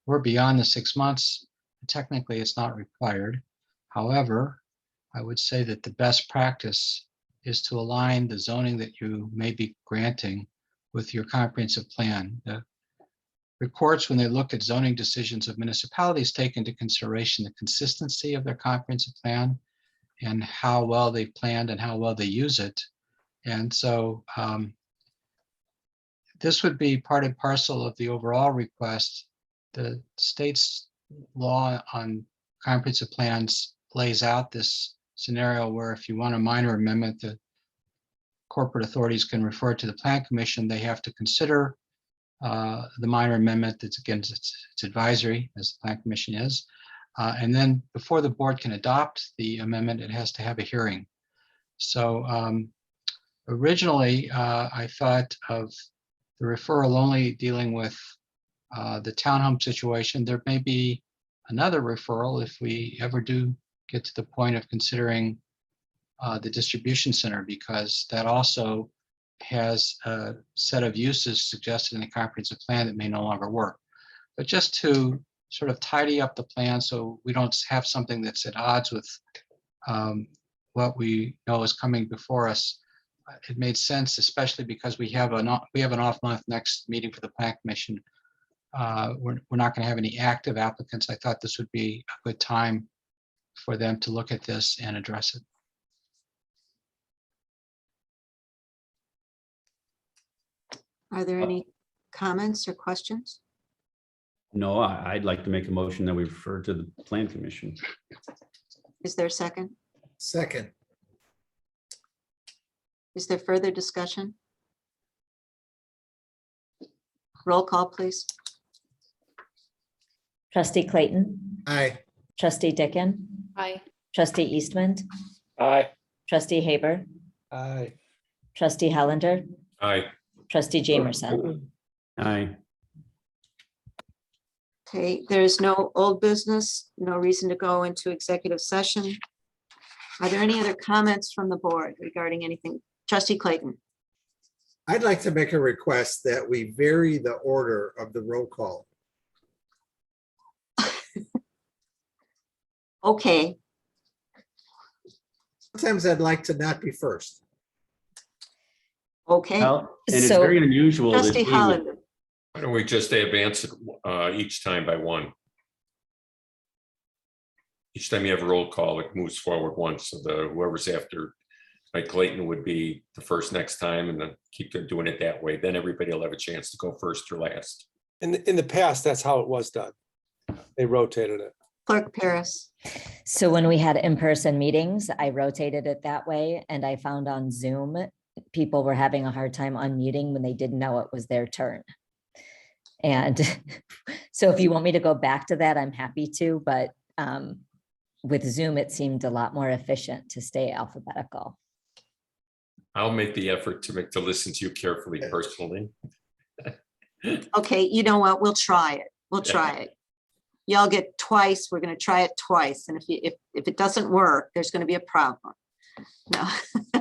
We're beyond the 6 months. Technically, it's not required. However, I would say that the best practice is to align the zoning that you may be granting with your comprehensive plan. The courts, when they look at zoning decisions of municipalities, take into consideration the consistency of their comprehensive plan and how well they've planned and how well they use it. And so this would be part and parcel of the overall request. The state's law on comprehensive plans lays out this scenario where if you want a minor amendment, the corporate authorities can refer to the Plan Commission. They have to consider the minor amendment. That's against it's advisory, as the Plan Commission is. And then before the board can adopt the amendment, it has to have a hearing. So originally, I thought of the referral only dealing with the townhome situation. There may be another referral if we ever do get to the point of considering the distribution center, because that also has a set of uses suggested in the comprehensive plan that may no longer work. But just to sort of tidy up the plan so we don't have something that's at odds with what we know is coming before us, it made sense, especially because we have an off month next meeting for the Plan Commission. We're not going to have any active applicants. I thought this would be a good time for them to look at this and address it.
Are there any comments or questions?
No, I'd like to make a motion that we refer to the Plan Commission.
Is there a second?
Second.
Is there further discussion? Roll call, please.
Trustee Clayton,
Aye.
trustee Dickon,
Aye.
trustee Eastland,
Aye.
trustee Haber,
Aye.
trustee Hollander,
Aye.
trustee Jamerson.
Aye.
Okay, there is no old business, no reason to go into executive session. Are there any other comments from the board regarding anything? Trustee Clayton?
I'd like to make a request that we vary the order of the roll call.
Okay,
Sometimes I'd like to not be first.
okay.
Well, and it's
So-
very unusual. that
Trustee
we would-
Hollander,
Why don't we just advance it each time by one? Each time you have a roll call, it moves forward once, so whoever's after, like Clayton would be the first next time, and then keep doing it that way. Then everybody will have a chance to go first or last.
In the past, that's how it was done. They rotated it.
Clerk Paris.
So when we had in-person meetings, I rotated it that way, and I found on Zoom, people were having a hard time unmuting when they didn't know it was their turn. And so if you want me to go back to that, I'm happy to, but with Zoom, it seemed a lot more efficient to stay alphabetical.
I'll make the effort to listen to you carefully personally.
Okay, you know what? We'll try it. We'll try it. Y'all get twice. We're gonna try it twice. And if it doesn't work, there's gonna be a problem. No.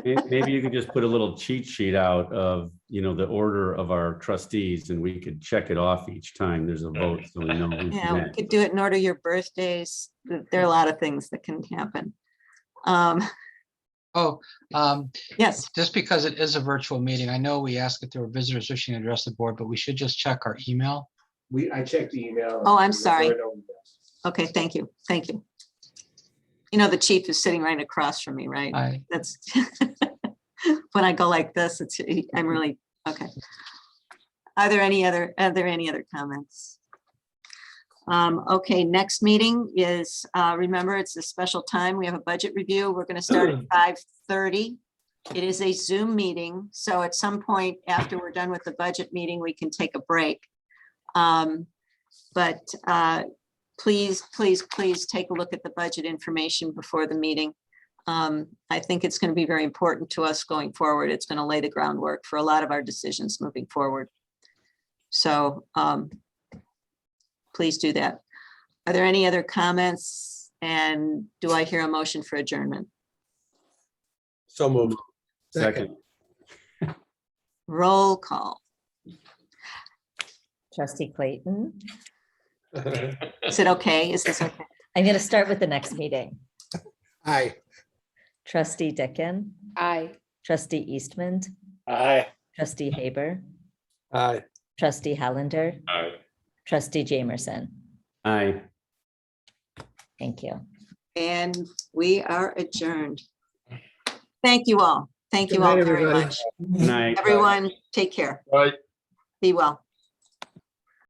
Maybe you could just put a little cheat sheet out of, the order of our trustees, and we could check it off each time there's a vote, so we know. who's
Yeah, we
next.
could do it in order of your birthdays. There are a lot of things that can happen. Yes,
Just because it is a virtual meeting, I know we asked if there were visitors wishing to address the board, but we should just check our email.
I checked the email.
Oh, I'm
There were
sorry.
no emails.
okay, thank you, thank you. The chief is sitting right across from me, right?
I,
That's, when I go like this, I'm really, okay. Are there any other comments? Okay, next meeting is, remember, it's a special time. We have a budget review. We're gonna start at 5:30. It is a Zoom meeting, so at some point after we're done with the budget meeting, we can take a break. But please take a look at the budget information before the meeting. I think it's going to be very important to us going forward. It's going to lay the groundwork for a lot of our decisions moving forward. So please do that. Are there any other comments? And do I hear a motion for adjournment?
so moved.
Second.
Roll call.
Trustee Clayton,
Is it okay? Is this okay?
I'm going to start with the next meeting.
Aye.
Trustee Dickin,
Aye.
trustee Eastman,
Aye.
trustee Haber,
Aye.
trustee Hollander,
Aye.
trustee Jamerson.
Aye.
Thank you.
And we are adjourned. Thank you all. Thank
Good
you all
night,
very
everybody.
much.
Good night.
Everyone, take care.
Right.
Be well.